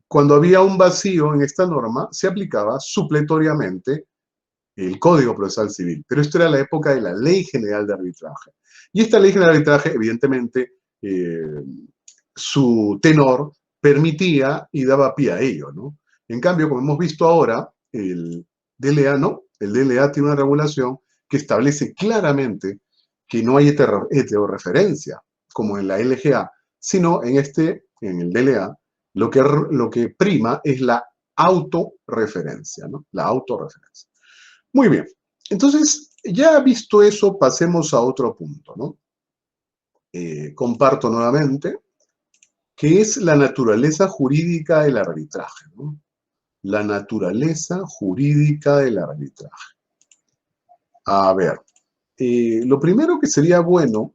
cuando había un vacío en esta norma, se aplicaba supletoriamente el Código Procesal Civil. Pero esto era la época de la Ley General de Arbitraje. Y esta Ley General de Arbitraje, evidentemente, su tenor permitía y daba pie a ello, ¿no? En cambio, como hemos visto ahora, el DLA no. El DLA tiene una regulación que establece claramente que no hay heterorreferencia, como en la LGA, sino en el DLA, lo que prima es la autorreferencia, ¿no? La autorreferencia. Muy bien. Entonces, ya visto eso, pasemos a otro punto, ¿no? Comparto nuevamente, que es la naturaleza jurídica del arbitraje, ¿no? La naturaleza jurídica del arbitraje. A ver, lo primero que sería bueno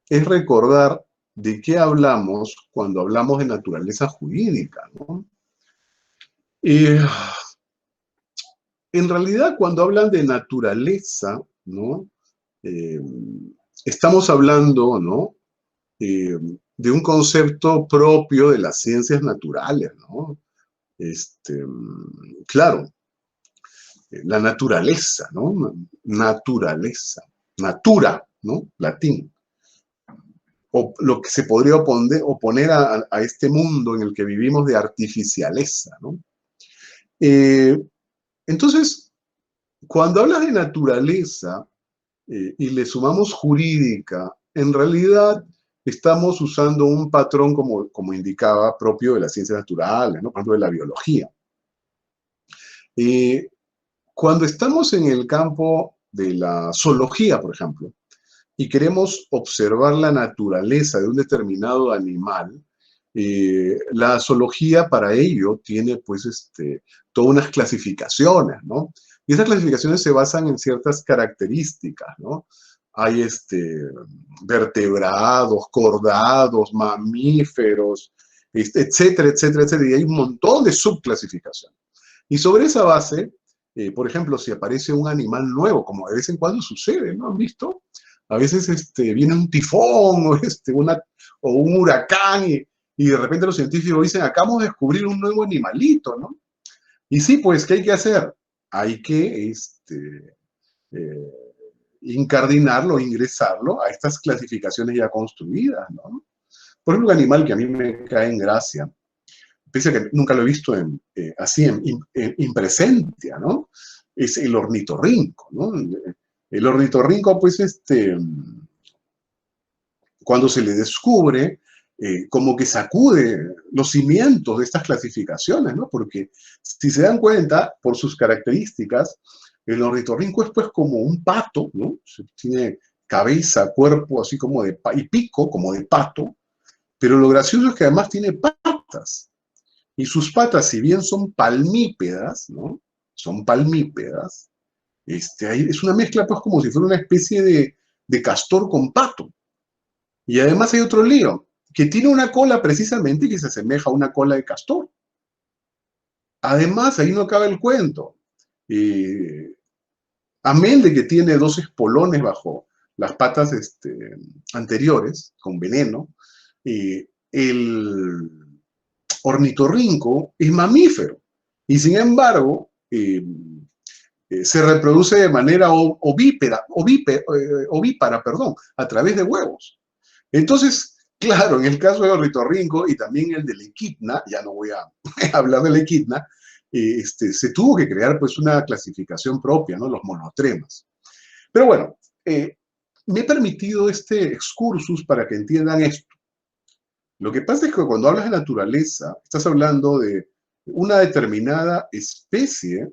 es recordar de qué hablamos cuando hablamos de naturaleza jurídica, ¿no? En realidad, cuando hablan de naturaleza, ¿no? Estamos hablando, ¿no? De un concepto propio de las ciencias naturales, ¿no? Claro, la naturaleza, ¿no? Naturaleza, natura, ¿no? Latín. O lo que se podría oponer a este mundo en el que vivimos de artificialeza, ¿no? Entonces, cuando hablas de naturaleza y le sumamos jurídica, en realidad estamos usando un patrón, como indicaba, propio de las ciencias naturales, ¿no? Por ejemplo, de la biología. Cuando estamos en el campo de la zoología, por ejemplo, y queremos observar la naturaleza de un determinado animal, la zoología para ello tiene pues todas unas clasificaciones, ¿no? Y esas clasificaciones se basan en ciertas características, ¿no? Hay vertebrados, cordados, mamíferos, etcétera, etcétera, etcétera, y hay un montón de subclasificaciones. Y sobre esa base, por ejemplo, si aparece un animal nuevo, como de vez en cuando sucede, ¿no? ¿Han visto? A veces viene un tifón o un huracán y de repente los científicos dicen, acabamos de descubrir un nuevo animalito, ¿no? Y sí, pues, ¿qué hay que hacer? Hay que incardinarlo, ingresarlo a estas clasificaciones ya construidas, ¿no? Por ejemplo, un animal que a mí me cae en gracia, pese a que nunca lo he visto así en presencia, ¿no? Es el ornitorrinco, ¿no? El ornitorrinco, pues, cuando se le descubre, como que sacude los cimientos de estas clasificaciones, ¿no? Porque si se dan cuenta, por sus características, el ornitorrinco es pues como un pato, ¿no? Tiene cabeza, cuerpo, así como y pico, como de pato, pero lo gracioso es que además tiene patas. Y sus patas, si bien son palmípedas, ¿no? Son palmípedas, es una mezcla pues como si fuera una especie de castor con pato. Y además hay otro lío, que tiene una cola precisamente que se asemeja a una cola de castor. Además, ahí no acaba el cuento. Amén de que tiene dos espolones bajo las patas anteriores, con veneno, el ornitorrinco es mamífero. Y sin embargo, se reproduce de manera ovípara, perdón, a través de huevos. Entonces, claro, en el caso del ornitorrinco y también el del equidna, ya no voy a hablar del equidna, se tuvo que crear pues una clasificación propia, ¿no? Los monotremas. Pero bueno, me he permitido este excursus para que entiendan esto. Lo que pasa es que cuando hablas de naturaleza, estás hablando de una determinada especie,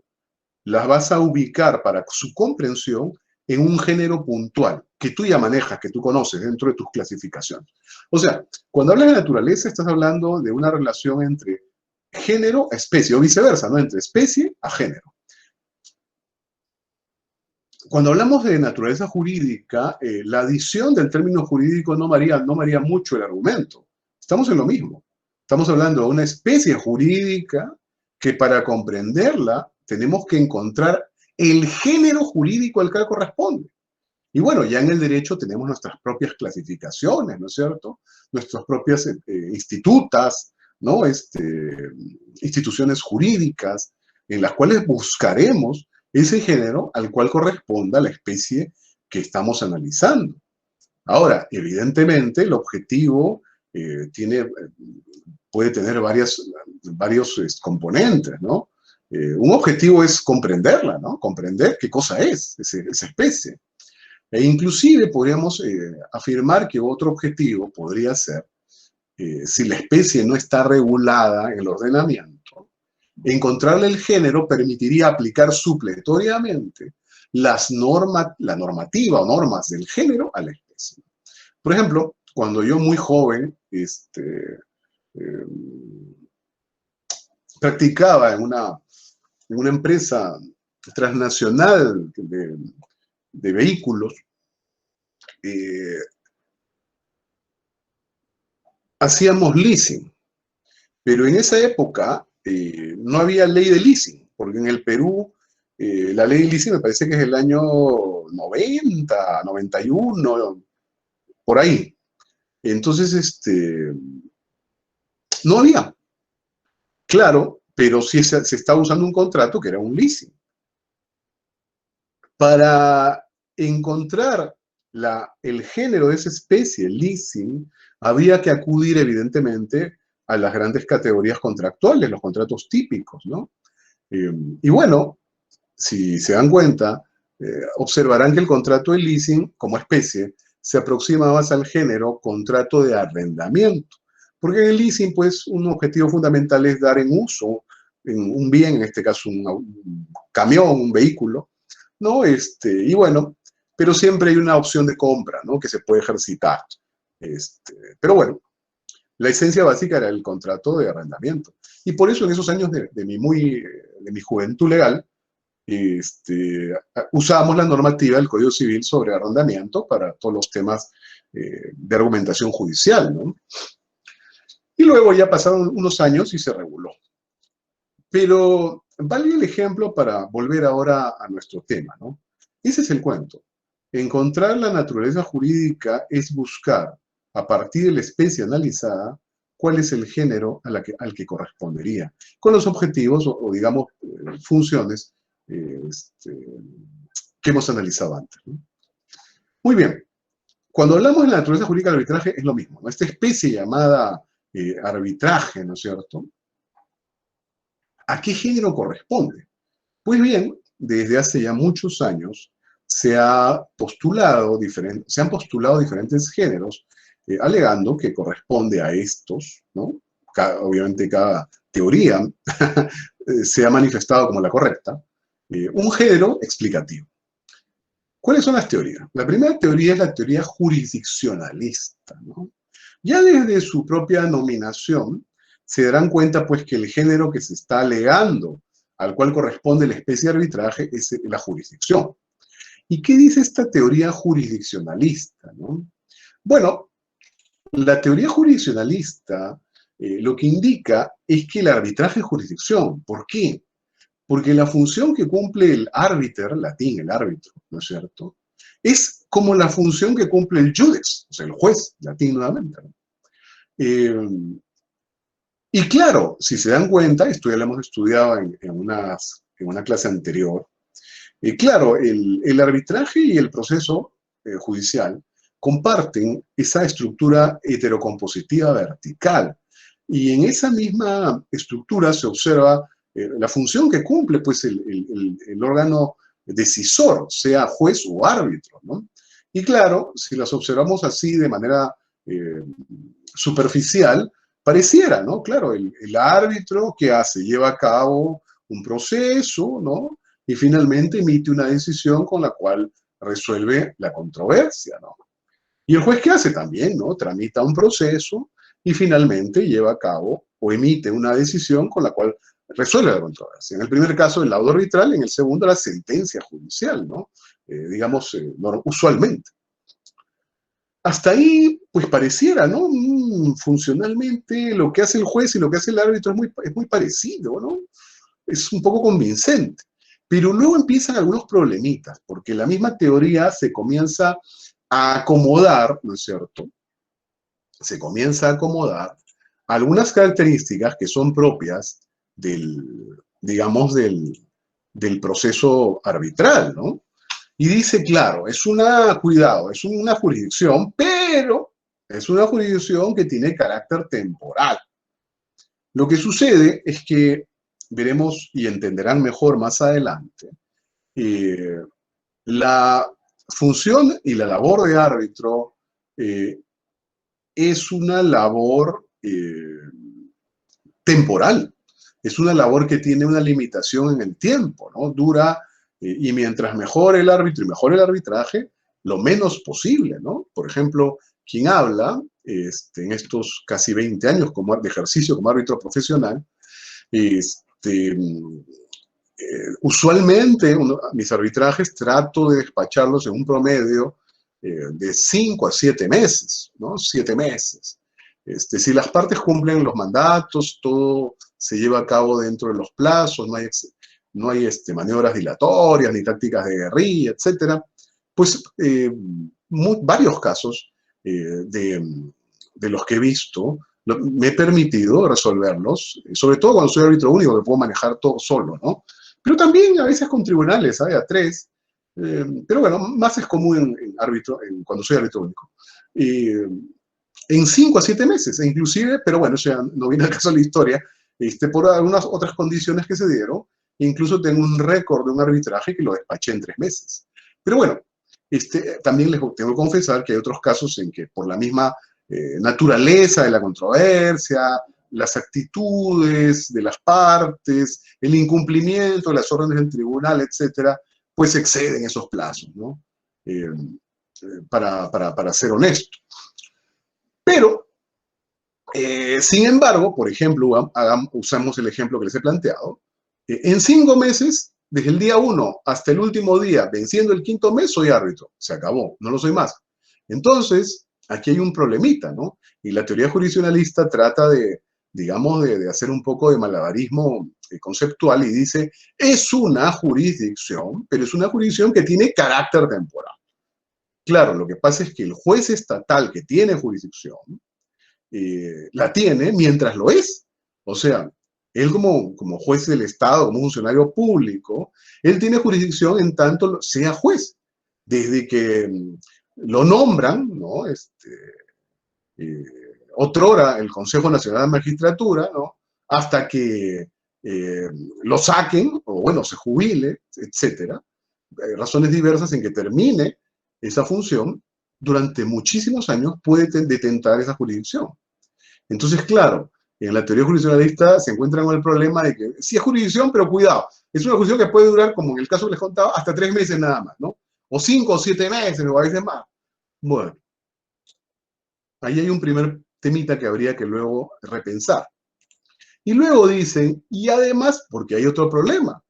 las vas a ubicar para su comprensión en un género puntual que tú ya manejas, que tú conoces dentro de tus clasificaciones. O sea, cuando hablas de naturaleza, estás hablando de una relación entre género a especie, o viceversa, ¿no? Entre especie a género. Cuando hablamos de naturaleza jurídica, la adición del término jurídico no varía mucho el argumento. Estamos en lo mismo. Estamos hablando de una especie jurídica que para comprenderla tenemos que encontrar el género jurídico al que corresponde. Y bueno, ya en el derecho tenemos nuestras propias clasificaciones, ¿no es cierto? Nuestras propias institutas, ¿no? Instituciones jurídicas en las cuales buscaremos ese género al cual corresponda la especie que estamos analizando. Ahora, evidentemente, el objetivo puede tener varios componentes, ¿no? Un objetivo es comprenderla, ¿no? Comprender qué cosa es esa especie. E inclusive podríamos afirmar que otro objetivo podría ser, si la especie no está regulada en el ordenamiento, encontrarle el género permitiría aplicar supletoriamente la normativa o normas del género a la especie. Por ejemplo, cuando yo muy joven practicaba en una empresa transnacional de vehículos, hacíamos leasing, pero en esa época no había ley de leasing, porque en el Perú la ley de leasing me parece que es el año 90, 91, por ahí. Entonces, no había. Claro, pero sí se estaba usando un contrato que era un leasing. Para encontrar el género de esa especie, el leasing, había que acudir evidentemente a las grandes categorías contractuales, los contratos típicos, ¿no? Y bueno, si se dan cuenta, observarán que el contrato de leasing, como especie, se aproxima más al género contrato de arrendamiento. Porque en el leasing, pues, un objetivo fundamental es dar en uso un bien, en este caso un camión, un vehículo, ¿no? Y bueno, pero siempre hay una opción de compra, ¿no? Que se puede ejercitar. Pero bueno, la esencia básica era el contrato de arrendamiento. Y por eso en esos años de mi juventud legal, usábamos la normativa del Código Civil sobre arrendamiento para todos los temas de argumentación judicial, ¿no? Y luego ya pasaron unos años y se reguló. Pero vale el ejemplo para volver ahora a nuestro tema, ¿no? Ese es el cuento. Encontrar la naturaleza jurídica es buscar, a partir de la especie analizada, cuál es el género al que correspondería, con los objetivos o digamos, funciones que hemos analizado antes, ¿no? Muy bien. Cuando hablamos de la naturaleza jurídica del arbitraje es lo mismo, ¿no? Esta especie llamada arbitraje, ¿no es cierto? ¿A qué género corresponde? Pues bien, desde hace ya muchos años se han postulado diferentes géneros, alegando que corresponde a estos, ¿no? Obviamente cada teoría se ha manifestado como la correcta, un género explicativo. ¿Cuáles son las teorías? La primera teoría es la teoría jurisdiccionalista, ¿no? Ya desde su propia nominación se darán cuenta pues que el género que se está alegando al cual corresponde la especie de arbitraje es la jurisdicción. ¿Y qué dice esta teoría jurisdiccionalista, ¿no? Bueno, la teoría jurisdiccionalista lo que indica es que el arbitraje es jurisdicción. ¿Por qué? Porque la función que cumple el árbiter, latín, el árbitro, ¿no es cierto?, es como la función que cumple el judex, o sea, el juez, latín nuevamente, ¿no? Y claro, si se dan cuenta, esto ya lo hemos estudiado en una clase anterior, claro, el arbitraje y el proceso judicial comparten esa estructura heterocompositiva vertical. Y en esa misma estructura se observa la función que cumple pues, el órgano decisor, sea juez o árbitro, ¿no? Y claro, si las observamos así de manera superficial, pareciera, ¿no? Claro, el árbitro, ¿qué hace? Lleva a cabo un proceso, ¿no? Y finalmente emite una decisión con la cual resuelve la controversia, ¿no? Y el juez, ¿qué hace también, no? Tramita un proceso y finalmente lleva a cabo o emite una decisión con la cual resuelve la controversia. En el primer caso, el laudo arbitral, en el segundo, la sentencia judicial, ¿no? Usualmente. Hasta ahí, pues pareciera, ¿no? Funcionalmente, lo que hace el juez y lo que hace el árbitro es muy parecido, ¿no? Es un poco convincente. Pero luego empiezan algunos problemitas, porque la misma teoría se comienza a acomodar, ¿no es cierto? Se comienza a acomodar algunas características que son propias digamos, del proceso arbitral, ¿no? Y dice, claro, cuidado, es una jurisdicción, pero es una jurisdicción que tiene carácter temporal. Lo que sucede es que veremos y entenderán mejor más adelante, la función y la labor de árbitro es una labor temporal, es una labor que tiene una limitación en el tiempo, ¿no? Dura, y mientras mejor el árbitro y mejor el arbitraje, lo menos posible, ¿no? Por ejemplo, quien habla en estos casi 20 años de ejercicio como árbitro profesional, usualmente mis arbitrajes trato de despacharlos en un promedio de 5 a 7 meses, ¿no? 7 meses. Si las partes cumplen los mandatos, todo se lleva a cabo dentro de los plazos, no hay maniobras dilatorias, ni tácticas de guerrilla, etc. Pues varios casos de los que he visto, me he permitido resolverlos, sobre todo cuando soy árbitro único, que puedo manejar todo solo, ¿no? Pero también a veces con tribunales, ¿sabes? A tres. Pero bueno, más es común cuando soy árbitro único. En 5 a 7 meses, inclusive, pero bueno, eso ya no viene al caso de la historia, por algunas otras condiciones que se dieron, incluso tengo un récord de un arbitraje que lo despaché en 3 meses. Pero bueno, también les tengo que confesar que hay otros casos en que por la misma naturaleza de la controversia, las actitudes de las partes, el incumplimiento de las órdenes del tribunal, etcétera, pues exceden esos plazos, ¿no? Para ser honesto. Pero, sin embargo, por ejemplo, usamos el ejemplo que les he planteado, en 5 meses, desde el día 1 hasta el último día, venciendo el 5.º mes, soy árbitro. Se acabó, no lo soy más. Entonces, aquí hay un problemita, ¿no? Y la teoría jurisdiccionalista trata digamos, de hacer un poco de malabarismo conceptual y dice, es una jurisdicción, pero es una jurisdicción que tiene carácter temporal. Claro, lo que pasa es que el juez estatal que tiene jurisdicción, la tiene mientras lo es. O sea, él como juez del Estado, como funcionario público, él tiene jurisdicción en tanto sea juez. Desde que lo nombran, ¿no? Otrora el Consejo Nacional de Magistratura, ¿no? Hasta que lo saquen, o bueno, se jubile, etcétera. Hay razones diversas en que termine esa función, durante muchísimos años puede detentar esa jurisdicción. Entonces, claro, en la teoría jurisdiccionalista se encuentran con el problema de que sí es jurisdicción, pero cuidado, es una jurisdicción que puede durar, como en el caso que les contaba, hasta 3 meses nada más, ¿no? O 5 o 7 meses, o a veces más. Bueno, ahí hay un primer temita que habría que luego repensar. Y luego dicen, y además, porque hay otro problema,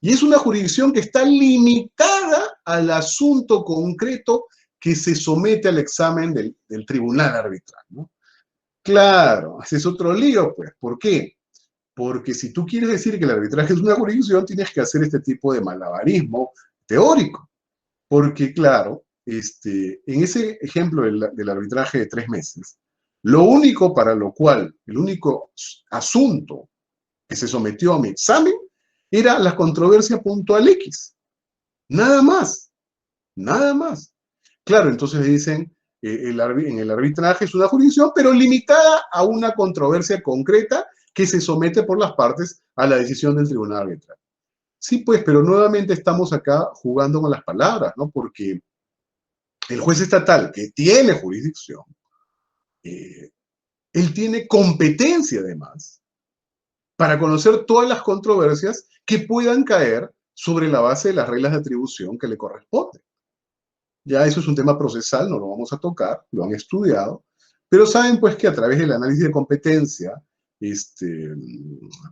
y es una jurisdicción que está limitada al asunto concreto que se somete al examen del tribunal arbitral, ¿no? Claro, ese es otro lío, pues. ¿Por qué? Porque si tú quieres decir que el arbitraje es una jurisdicción, tienes que hacer este tipo de malabarismo teórico. Porque, claro, en ese ejemplo del arbitraje de 3 meses, lo único para lo cual, el único asunto que se sometió a mi examen era la controversia puntual X. Nada más. Nada más. Claro, entonces dicen, en el arbitraje es una jurisdicción, pero limitada a una controversia concreta que se somete por las partes a la decisión del tribunal arbitral. Sí, pues, pero nuevamente estamos acá jugando con las palabras, ¿no? Porque el juez estatal que tiene jurisdicción, él tiene competencia además para conocer todas las controversias que puedan caer sobre la base de las reglas de atribución que le corresponden. Ya eso es un tema procesal, no lo vamos a tocar, lo han estudiado, Pero saben pues que a través del análisis de competencia,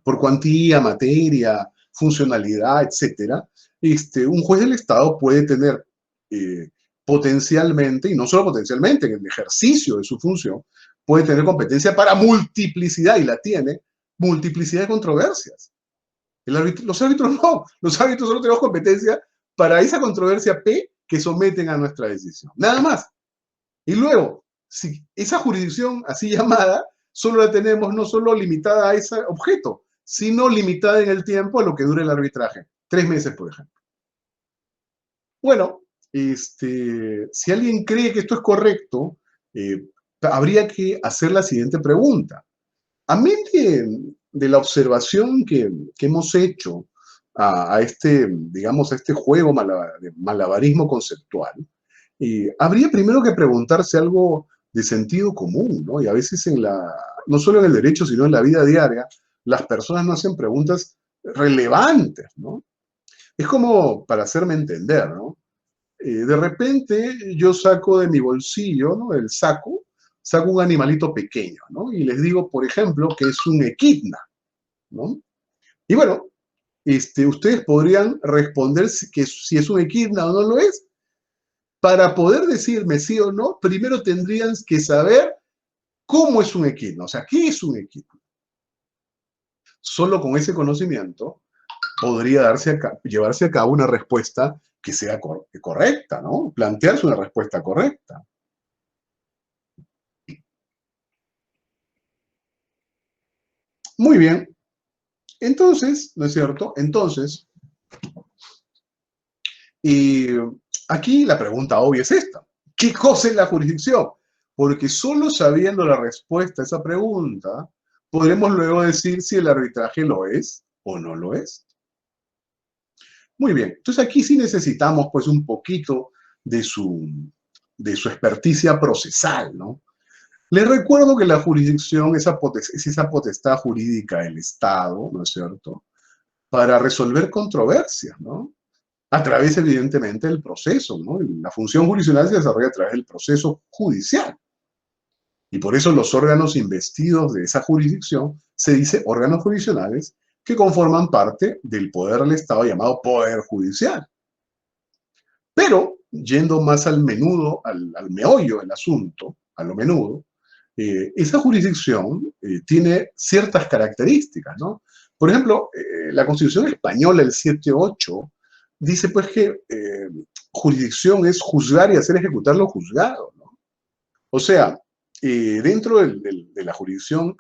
por cuantía, materia, funcionalidad, etcétera, un juez del Estado puede tener potencialmente, y no solo potencialmente, en el ejercicio de su función, puede tener competencia para multiplicidad, y la tiene, multiplicidad de controversias. Los árbitros no, los árbitros solo tenemos competencia para esa controversia P que someten a nuestra decisión, nada más. Y luego, si esa jurisdicción así llamada, solo la tenemos no solo limitada a ese objeto, sino limitada en el tiempo a lo que dure el arbitraje. 3 meses, por ejemplo. Bueno, si alguien cree que esto es correcto, habría que hacer la siguiente pregunta. A mí de la observación que hemos hecho a digamos, a este juego de malabarismo conceptual, habría primero que preguntarse algo de sentido común, ¿no? Y a veces no solo en el derecho, sino en la vida diaria, las personas no hacen preguntas relevantes, ¿no? Es como para hacerme entender, ¿no? De repente yo saco de mi bolsillo, ¿no? Del saco un animalito pequeño, ¿no? Y les digo, por ejemplo, que es un equidna, ¿no? Y bueno, ustedes podrían responder si es un equidna o no lo es. Para poder decirme sí o no, primero tendrían que saber cómo es un equidna, o sea, ¿qué es un equidna? Solo con ese conocimiento podría llevarse a cabo una respuesta que sea correcta, ¿no? Plantearse una respuesta correcta. Muy bien. Entonces, ¿no es cierto? Entonces, y aquí la pregunta obvia es esta. ¿Qué cosa es la jurisdicción? Porque solo sabiendo la respuesta a esa pregunta, podremos luego decir si el arbitraje lo es o no lo es. Muy bien. Entonces aquí sí necesitamos pues un poquito de su experticia procesal, ¿no? Les recuerdo que la jurisdicción es esa potestad jurídica del Estado, ¿no es cierto?, para resolver controversias, ¿no? A través, evidentemente, del proceso, ¿no? La función jurisdiccional se desarrolla a través del proceso judicial. Y por eso los órganos investidos de esa jurisdicción se dice órganos jurisdiccionales que conforman parte del poder del Estado llamado Poder Judicial. Pero, yendo más al meollo del asunto, a lo menudo, esa jurisdicción tiene ciertas características, ¿no? Por ejemplo, la Constitución española, el 7.8, dice pues que jurisdicción es juzgar y hacer ejecutar lo juzgado, ¿no? O sea, dentro de la jurisdicción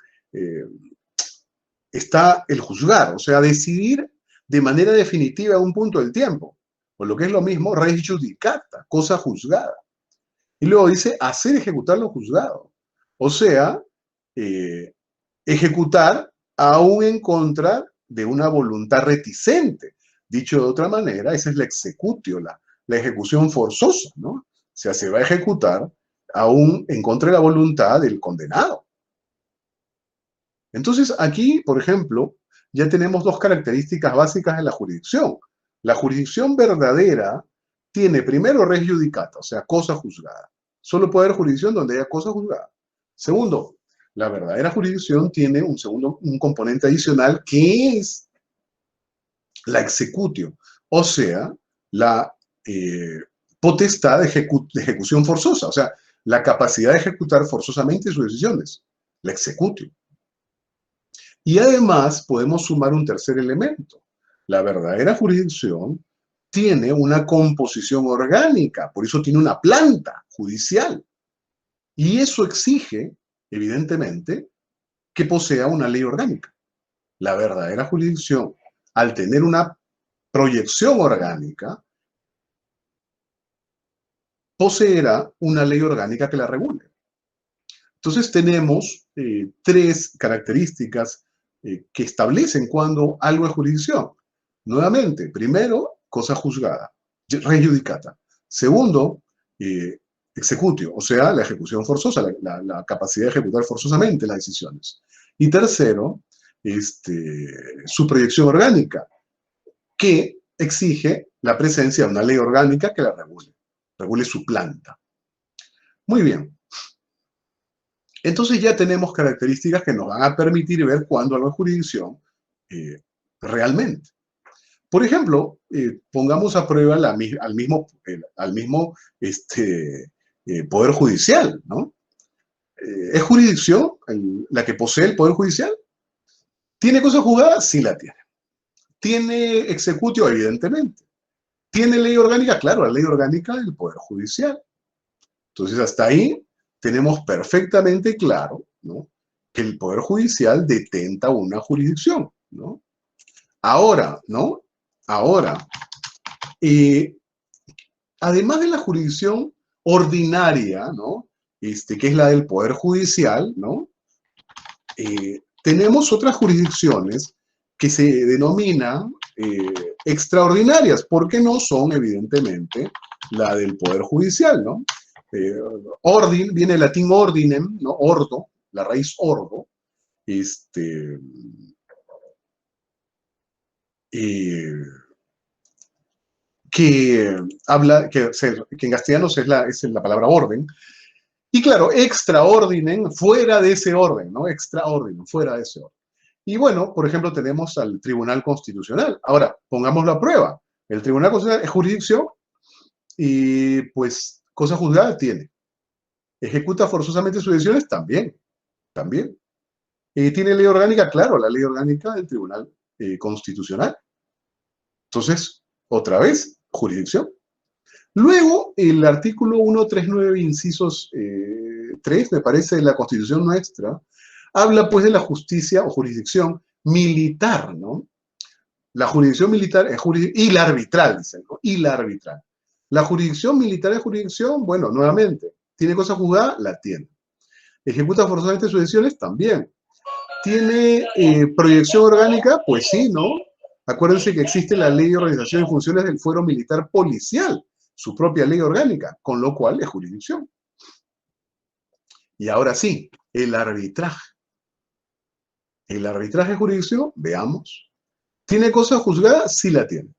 está el juzgar, o sea, decidir de manera definitiva un punto del tiempo, o lo que es lo mismo, res judicata, cosa juzgada. Y luego dice hacer ejecutar lo juzgado, o sea, ejecutar aún en contra de una voluntad reticente. Dicho de otra manera, esa es la executio, la ejecución forzosa, ¿no? O sea, se va a ejecutar aún en contra de la voluntad del condenado. Entonces, aquí, por ejemplo, ya tenemos dos características básicas de la jurisdicción. La jurisdicción verdadera tiene primero res judicata, o sea, cosa juzgada. Solo puede haber jurisdicción donde haya cosa juzgada. Segundo, la verdadera jurisdicción tiene un componente adicional que es la executio, o sea, la potestad de ejecución forzosa, o sea, la capacidad de ejecutar forzosamente sus decisiones, la executio. Y además podemos sumar un tercer elemento. La verdadera jurisdicción tiene una composición orgánica, por eso tiene una planta judicial. Y eso exige, evidentemente, que posea una ley orgánica. La verdadera jurisdicción, al tener una proyección orgánica, poseerá una ley orgánica que la regule. Entonces tenemos tres características que establecen cuando algo es jurisdicción. Nuevamente, primero, cosa juzgada, res judicata. Segundo, executio, o sea, la ejecución forzosa, la capacidad de ejecutar forzosamente las decisiones. Y tercero, su proyección orgánica, que exige la presencia de una ley orgánica que la regule su planta. Muy bien. Entonces ya tenemos características que nos van a permitir ver cuándo algo es jurisdicción realmente. Por ejemplo, pongamos a prueba al mismo Poder Judicial, ¿no? ¿Es jurisdicción la que posee el Poder Judicial? ¿Tiene cosa juzgada? Sí la tiene. ¿Tiene executio? Evidentemente. ¿Tiene ley orgánica? Claro, la ley orgánica del Poder Judicial. Entonces, hasta ahí tenemos perfectamente claro, ¿no?, que el Poder Judicial detenta una jurisdicción, ¿no? Ahora, ¿no? Ahora, además de la jurisdicción ordinaria, ¿no?, que es la del Poder Judicial, ¿no?, tenemos otras jurisdicciones que se denominan extraordinarias, porque no son, evidentemente, la del Poder Judicial, ¿no? Viene del latín ordinem, ¿no? Ordo, la raíz ordo, que habla, que en castellano es la palabra orden. Y claro, extra ordinem, fuera de ese orden, ¿no? Extra ordinem, fuera de ese orden. Y bueno, por ejemplo, tenemos al Tribunal Constitucional. Ahora, pongámoslo a prueba. El Tribunal Constitucional es jurisdicción y pues cosa juzgada tiene. ¿Ejecuta forzosamente sus decisiones? También, también. ¿Tiene ley orgánica? Claro, la ley orgánica del Tribunal Constitucional. Entonces, otra vez, jurisdicción. Luego, el artículo 139, incisos 3, me parece, de la Constitución nuestra, habla pues de la justicia o jurisdicción militar, ¿no? La jurisdicción militar es y la arbitral, dicen, ¿no? Y la arbitral. La jurisdicción militar es jurisdicción, bueno, nuevamente, ¿tiene cosa juzgada? La tiene. ¿Ejecuta forzosamente sus decisiones? También. ¿Tiene proyección orgánica? Pues sí, ¿no? Acuérdense que existe la Ley de Organización y Funciones del Fuero Militar Policial, su propia ley orgánica, con lo cual es jurisdicción. Y ahora sí, el arbitraje. ¿El arbitraje es jurisdicción? Veamos. ¿Tiene cosa juzgada? Sí la tiene.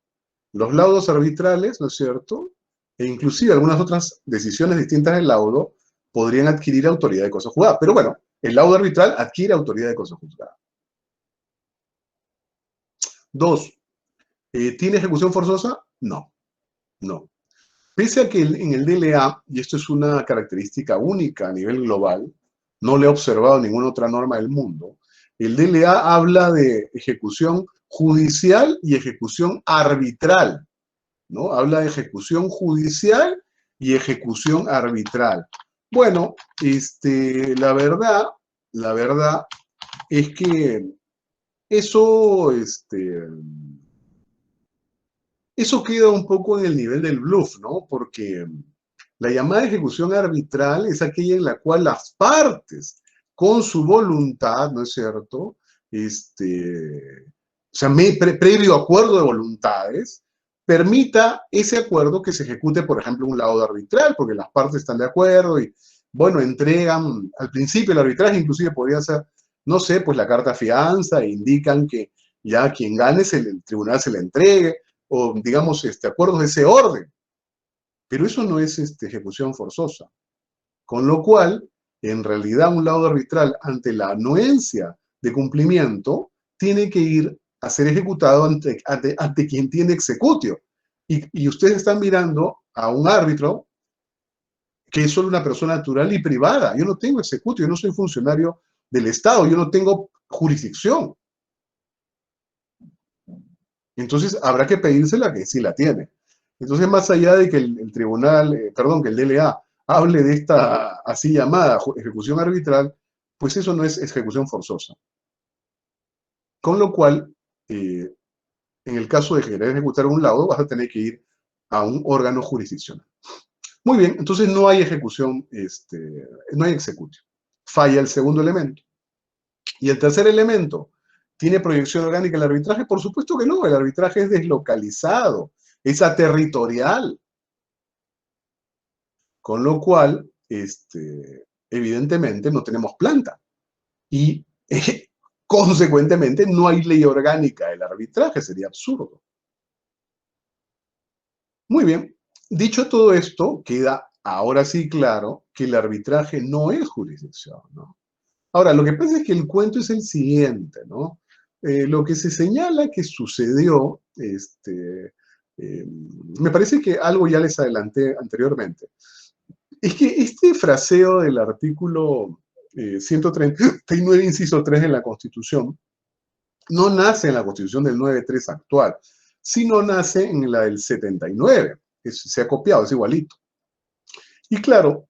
Los laudos arbitrales, ¿no es cierto?, e inclusive algunas otras decisiones distintas del laudo podrían adquirir autoridad de cosa juzgada. Pero bueno, el laudo arbitral adquiere autoridad de cosa juzgada. 2. ¿Tiene ejecución forzosa? No, no. Pese a que en el DLA, y esto es una característica única a nivel global, no le he observado en ninguna otra norma del mundo, el DLA habla de ejecución judicial y ejecución arbitral, ¿no? Habla de ejecución judicial y ejecución arbitral. Bueno, la verdad es que eso, eso queda un poco en el nivel del bluff, ¿no? Porque la llamada ejecución arbitral es aquella en la cual las partes, con su voluntad, ¿no es cierto?, o sea, previo acuerdo de voluntades, permita ese acuerdo que se ejecute, por ejemplo, un laudo arbitral, porque las partes están de acuerdo y, bueno, entregan, al principio el arbitraje inclusive podría ser, no sé, pues la carta fianza, e indican que ya quien gane el tribunal se le entregue, o digamos, acuerdos de ese orden. Pero eso no es ejecución forzosa. Con lo cual, en realidad, un laudo arbitral ante la anuencia de cumplimiento tiene que ir a ser ejecutado ante quien tiene executio. Y ustedes están mirando a un árbitro que es solo una persona natural y privada. Yo no tengo executio, yo no soy funcionario del Estado, yo no tengo jurisdicción. Entonces, habrá que pedírsela que sí la tiene. Entonces, más allá de que el tribunal, perdón, que el DLA hable de esta así llamada ejecución arbitral, pues eso no es ejecución forzosa. Con lo cual, en el caso de querer ejecutar un laudo, vas a tener que ir a un órgano jurisdiccional. Muy bien, entonces no hay ejecución, no hay executio. Falla el segundo elemento. Y el tercer elemento, ¿tiene proyección orgánica el arbitraje? Por supuesto que no, el arbitraje es deslocalizado, es aterritorial. Con lo cual, evidentemente no tenemos planta. Y consecuentemente no hay ley orgánica del arbitraje, sería absurdo. Muy bien, dicho todo esto, queda ahora sí claro que el arbitraje no es jurisdicción, ¿no? Ahora, lo que pasa es que el cuento es el siguiente, ¿no? Lo que se señala que sucedió, me parece que algo ya les adelanté anteriormente, es que este fraseo del artículo 139, inciso 3 de la Constitución, no nace en la Constitución del 93 actual, sino nace en la del 79. Se ha copiado, es igualito. Y claro,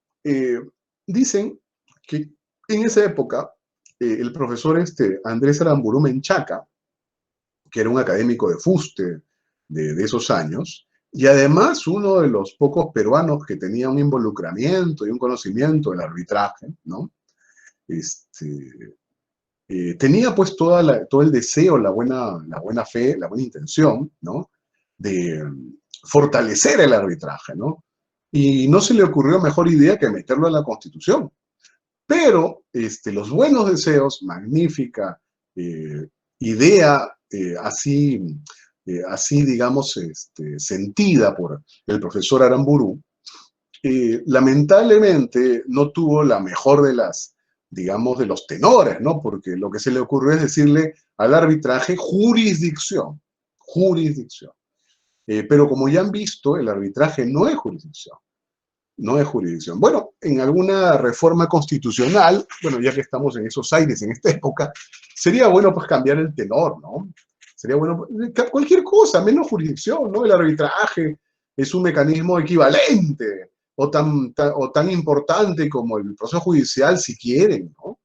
dicen que en esa época el profesor Andrés Aramburu Menchaca, que era un académico de fuste de esos años, y además uno de los pocos peruanos que tenía un involucramiento y un conocimiento del arbitraje, ¿no? Tenía pues todo el deseo, la buena fe, la buena intención, ¿no? De fortalecer el arbitraje, ¿no? Y no se le ocurrió mejor idea que meterlo en la Constitución. Pero los buenos deseos, magnífica idea, así digamos, sentida por el profesor Aramburu, lamentablemente no tuvo la mejor de las, digamos, de los tenores, ¿no? Porque lo que se le ocurrió es decirle al arbitraje jurisdicción, jurisdicción. Pero como ya han visto, el arbitraje no es jurisdicción. No es jurisdicción. Bueno, en alguna reforma constitucional, bueno, ya que estamos en esos aires en esta época, sería bueno pues cambiar el tenor, ¿no? Sería bueno, cualquier cosa, menos jurisdicción, ¿no? El arbitraje es un mecanismo equivalente o tan importante como el proceso judicial, si quieren, ¿no?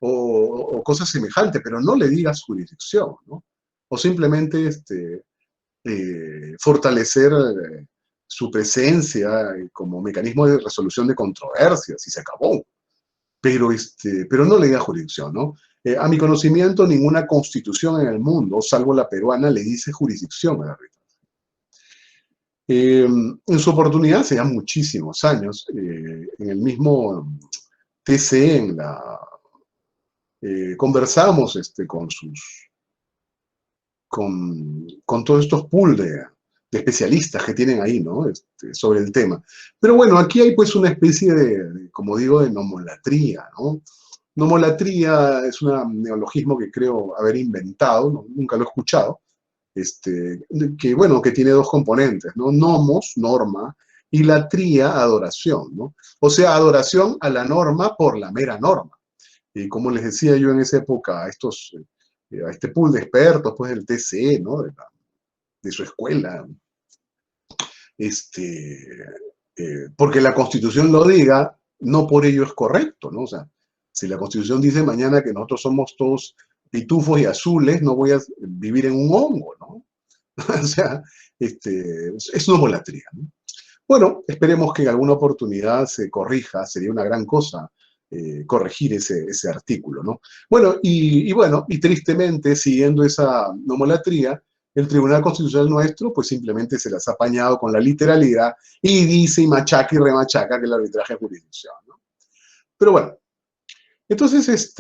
O cosas semejantes, pero no le digas jurisdicción, ¿no? O simplemente fortalecer su presencia como mecanismo de resolución de controversias y se acabó. Pero no le da jurisdicción, ¿no? A mi conocimiento, ninguna constitución en el mundo, salvo la peruana, le dice jurisdicción al arbitraje. En su oportunidad, hace ya muchísimos años, en el mismo TC, conversamos con todos estos pools de especialistas que tienen ahí, ¿no? Sobre el tema. Pero bueno, aquí hay pues una especie como digo, de nomolatría, ¿no? Nomolatría es un neologismo que creo haber inventado, ¿no? Nunca lo he escuchado, que bueno, que tiene dos componentes, ¿no? Nomos, norma, y latría, adoración, ¿no? O sea, adoración a la norma por la mera norma. Y como les decía yo en esa época a este pool de expertos, pues del TCE, ¿no? De su escuela, porque la Constitución lo diga, no por ello es correcto, ¿no? O sea, si la Constitución dice mañana que nosotros somos todos pitufos y azules, no voy a vivir en un hongo, ¿no? O sea, es una molatría, ¿no? Bueno, esperemos que en alguna oportunidad se corrija, sería una gran cosa corregir ese artículo, ¿no? Bueno, y tristemente, siguiendo esa nomolatría, el Tribunal Constitucional nuestro, pues simplemente se las ha apañado con la literalidad y dice y machaca y remachaca que el arbitraje es jurisdicción, ¿no? Pero bueno, entonces,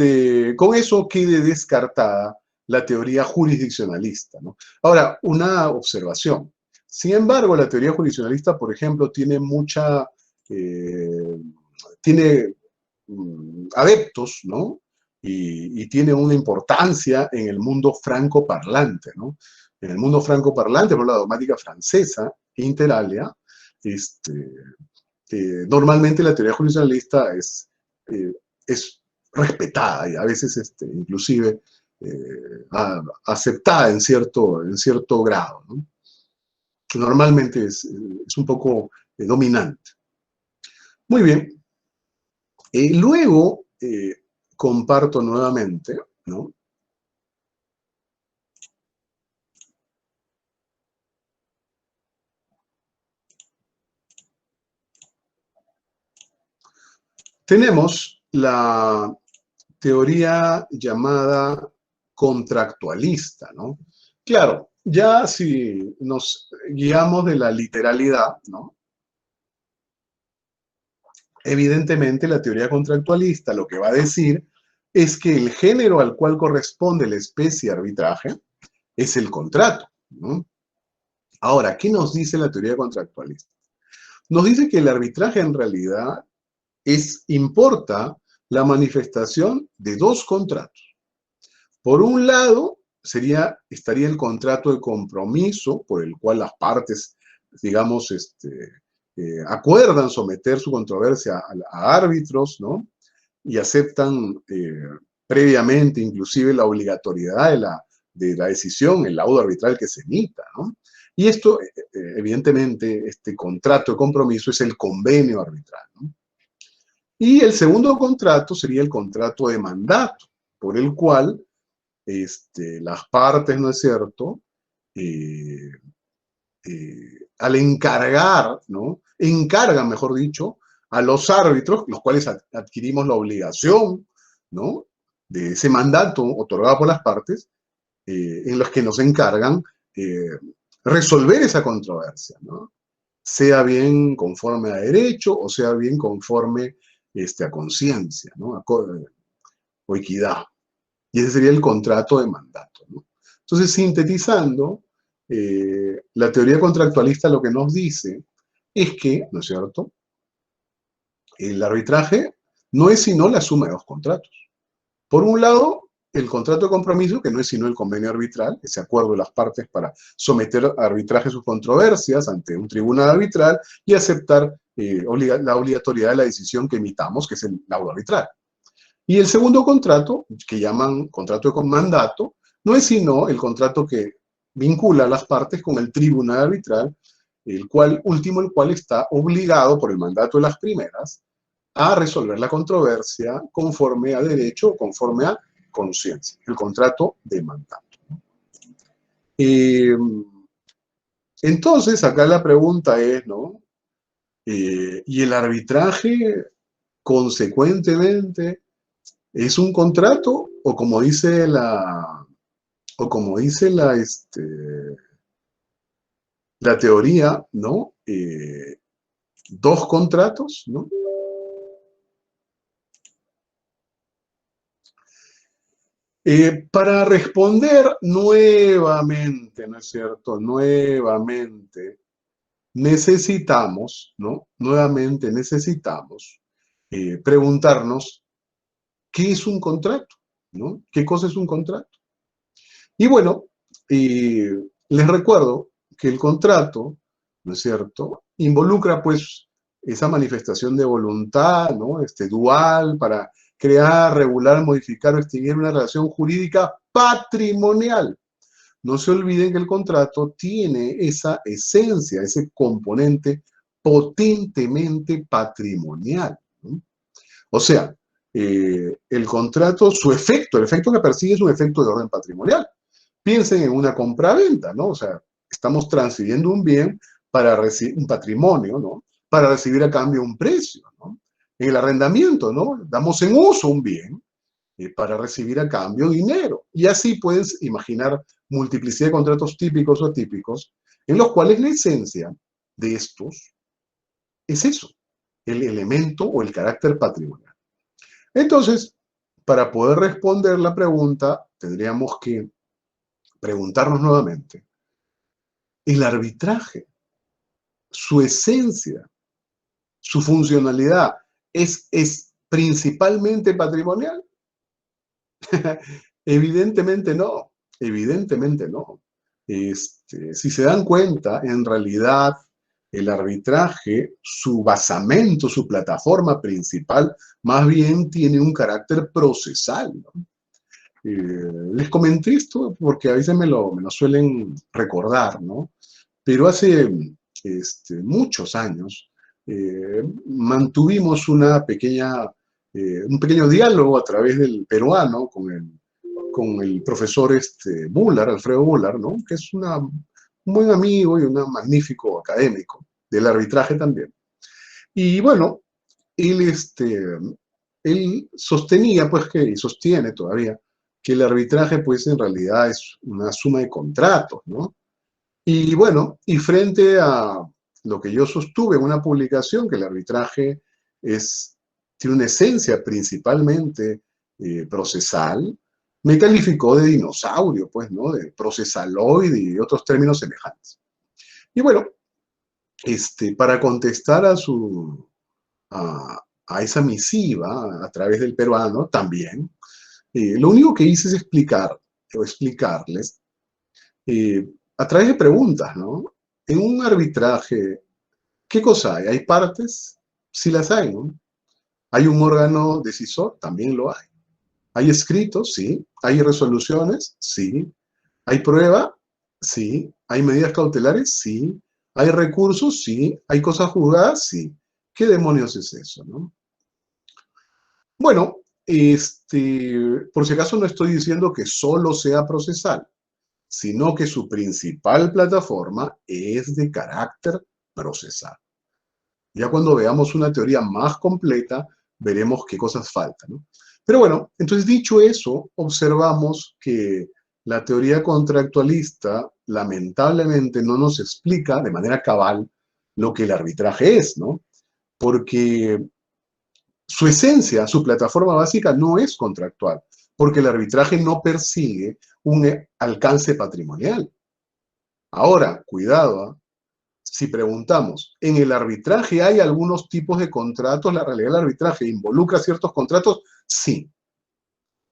con eso quede descartada la teoría jurisdiccionalista, ¿no? Ahora, una observación. Sin embargo, la teoría jurisdiccionalista, por ejemplo, tiene tiene adeptos, ¿no? Y tiene una importancia en el mundo francoparlante, ¿no? En el mundo francoparlante, por la dogmática francesa, inter alia, normalmente la teoría jurisdiccionalista es respetada y a veces inclusive aceptada en cierto grado, ¿no? Normalmente es un poco dominante. Muy bien. Luego comparto nuevamente, ¿no? Tenemos la teoría llamada contractualista, ¿no? Claro, ya si nos guiamos de la literalidad, ¿no? Evidentemente la teoría contractualista lo que va a decir es que el género al cual corresponde la especie de arbitraje es el contrato, ¿no? Ahora, ¿qué nos dice la teoría contractualista? Nos dice que el arbitraje en realidad importa la manifestación de dos contratos. Por un lado, estaría el contrato de compromiso por el cual las partes, digamos, acuerdan someter su controversia a árbitros, ¿no? Y aceptan previamente inclusive la obligatoriedad de la decisión, el laudo arbitral que se emita, ¿no? Y esto, evidentemente, este contrato de compromiso es el convenio arbitral, ¿no? Y el segundo contrato sería el contrato de mandato, por el cual las partes, ¿no es cierto?, al encargar, ¿no? Encargan, mejor dicho, a los árbitros, los cuales adquirimos la obligación, ¿no?, de ese mandato otorgado por las partes, en los que nos encargan resolver esa controversia, ¿no? Sea bien conforme a derecho o sea bien conforme a conciencia, ¿no?, o equidad. Y ese sería el contrato de mandato, ¿no? Entonces, sintetizando, la teoría contractualista lo que nos dice es que, ¿no es cierto?, el arbitraje no es sino la suma de dos contratos. Por un lado, el contrato de compromiso, que no es sino el convenio arbitral, ese acuerdo de las partes para someter a arbitraje sus controversias ante un tribunal arbitral y aceptar la obligatoriedad de la decisión que emitamos, que es el laudo arbitral. Y el segundo contrato, que llaman contrato de mandato, no es sino el contrato que vincula a las partes con el tribunal arbitral, el cual está obligado por el mandato de las primeras a resolver la controversia conforme a derecho o conforme a conciencia, el contrato de mandato. Entonces, acá la pregunta es, ¿no? ¿Y el arbitraje, consecuentemente, es un contrato o como dice la teoría, ¿no? Dos contratos, ¿no? Para responder nuevamente, ¿no es cierto? Nuevamente necesitamos, ¿no? Nuevamente necesitamos preguntarnos ¿qué es un contrato? ¿No? ¿Qué cosa es un contrato? Y bueno, les recuerdo que el contrato, ¿no es cierto?, involucra pues esa manifestación de voluntad, ¿no?, dual para crear, regular, modificar o extinguir una relación jurídica patrimonial. No se olviden que el contrato tiene esa esencia, ese componente potentemente patrimonial, ¿no? O sea, el contrato, el efecto que persigue es un efecto de orden patrimonial. Piensen en una compraventa, ¿no? O sea, estamos transfiriendo un bien para recibir un patrimonio, ¿no?, para recibir a cambio un precio, ¿no? En el arrendamiento, ¿no?, damos en uso un bien para recibir a cambio dinero. Y así puedes imaginar multiplicidad de contratos típicos o atípicos, en los cuales la esencia de estos es eso, el elemento o el carácter patrimonial. Entonces, para poder responder la pregunta, tendríamos que preguntarnos nuevamente, ¿el arbitraje, su esencia, su funcionalidad, es principalmente patrimonial? Evidentemente no, evidentemente no. Si se dan cuenta, en realidad el arbitraje, su basamento, su plataforma principal, más bien tiene un carácter procesal, ¿no? Les comenté esto porque a veces me lo suelen recordar, ¿no? Pero hace muchos años mantuvimos un pequeño diálogo a través del peruano con el profesor Bular, Alfredo Bular, ¿no?, que es un buen amigo y un magnífico académico del arbitraje también. Y bueno, él sostenía, pues, y sostiene todavía, que el arbitraje, pues, en realidad es una suma de contratos, ¿no? Y bueno, y frente a lo que yo sostuve en una publicación, que el arbitraje tiene una esencia principalmente procesal, me calificó de dinosaurio, pues, ¿no?, de procesaloide y otros términos semejantes. Y bueno, para contestar a a esa misiva a través del peruano también. Lo único que hice es explicar o explicarles a través de preguntas, ¿no? En un arbitraje, ¿qué cosa hay? ¿Hay partes? Sí las hay, ¿no? ¿Hay un órgano decisor? También lo hay. ¿Hay escritos? Sí. ¿Hay resoluciones? Sí. ¿Hay prueba? Sí. ¿Hay medidas cautelares? Sí. ¿Hay recursos? Sí. ¿Hay cosas juzgadas? Sí. ¿Qué demonios es eso, no? Bueno, por si acaso no estoy diciendo que solo sea procesal, sino que su principal plataforma es de carácter procesal. Ya cuando veamos una teoría más completa, veremos qué cosas faltan, ¿no? Pero bueno, entonces dicho eso, observamos que la teoría contractualista lamentablemente no nos explica de manera cabal lo que el arbitraje es, ¿no? Porque su esencia, su plataforma básica no es contractual, porque el arbitraje no persigue un alcance patrimonial. Ahora, cuidado, ¿eh? Si preguntamos, ¿en el arbitraje hay algunos tipos de contratos? La realidad del arbitraje involucra ciertos contratos, sí,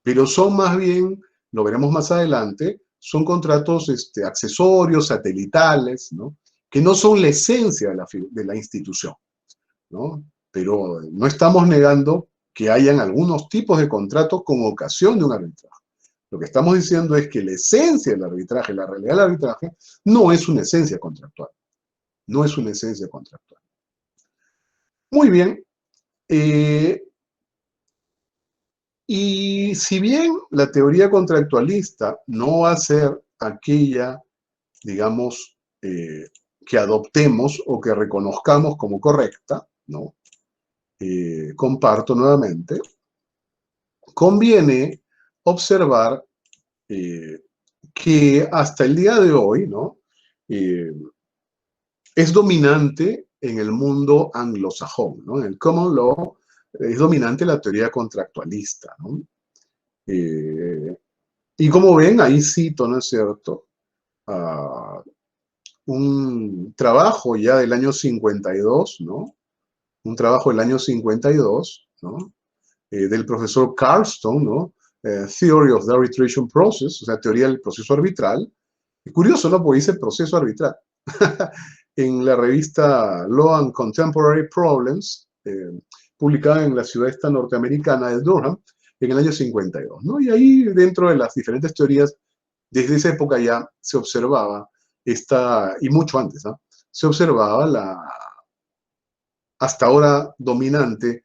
pero son más bien, lo veremos más adelante, son contratos accesorios, satelitales, ¿no? Que no son la esencia de la institución, ¿no? Pero no estamos negando que hayan algunos tipos de contratos con ocasión de un arbitraje. Lo que estamos diciendo es que la esencia del arbitraje, la realidad del arbitraje, no es una esencia contractual. No es una esencia contractual. Muy bien. Y si bien la teoría contractualista no va a ser aquella, digamos, que adoptemos o que reconozcamos como correcta, ¿no? Comparto nuevamente, conviene observar que hasta el día de hoy, ¿no? Es dominante en el mundo anglosajón, ¿no? En el common law es dominante la teoría contractualista, ¿no? Y como ven, ahí cito, ¿no es cierto? Un trabajo ya del año 52, ¿no? Un trabajo del año 52, ¿no? Del profesor Carlstone, ¿no? Theory of the Arbitration Process, o sea, teoría del proceso arbitral. Y curioso, ¿no? Porque dice proceso arbitral. En la revista Law and Contemporary Problems, publicada en la ciudad esta norteamericana de Durham, en el año 52, ¿no? Y ahí, dentro de las diferentes teorías, desde esa época ya se observaba y mucho antes, ¿no? Se observaba la hasta ahora dominante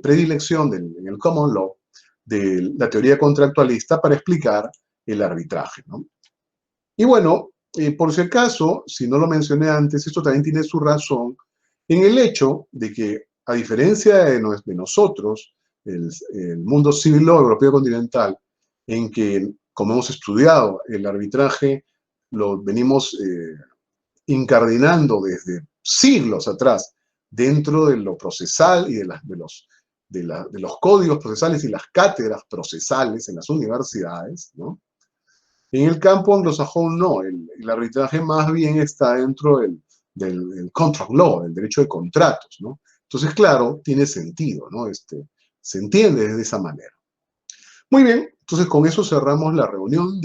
predilección en el common law de la teoría contractualista para explicar el arbitraje, ¿no? Y bueno, por si acaso, si no lo mencioné antes, esto también tiene su razón en el hecho de que, a diferencia de nosotros, el mundo civil law europeo continental, en que, como hemos estudiado, el arbitraje lo venimos incardinando desde siglos atrás dentro de lo procesal y de los códigos procesales y las cátedras procesales en las universidades, ¿no? En el campo anglosajón no, el arbitraje más bien está dentro del contract law, del derecho de contratos, ¿no? Entonces, claro, tiene sentido, ¿no? Se entiende de esa manera. Muy bien, entonces con eso cerramos la reunión.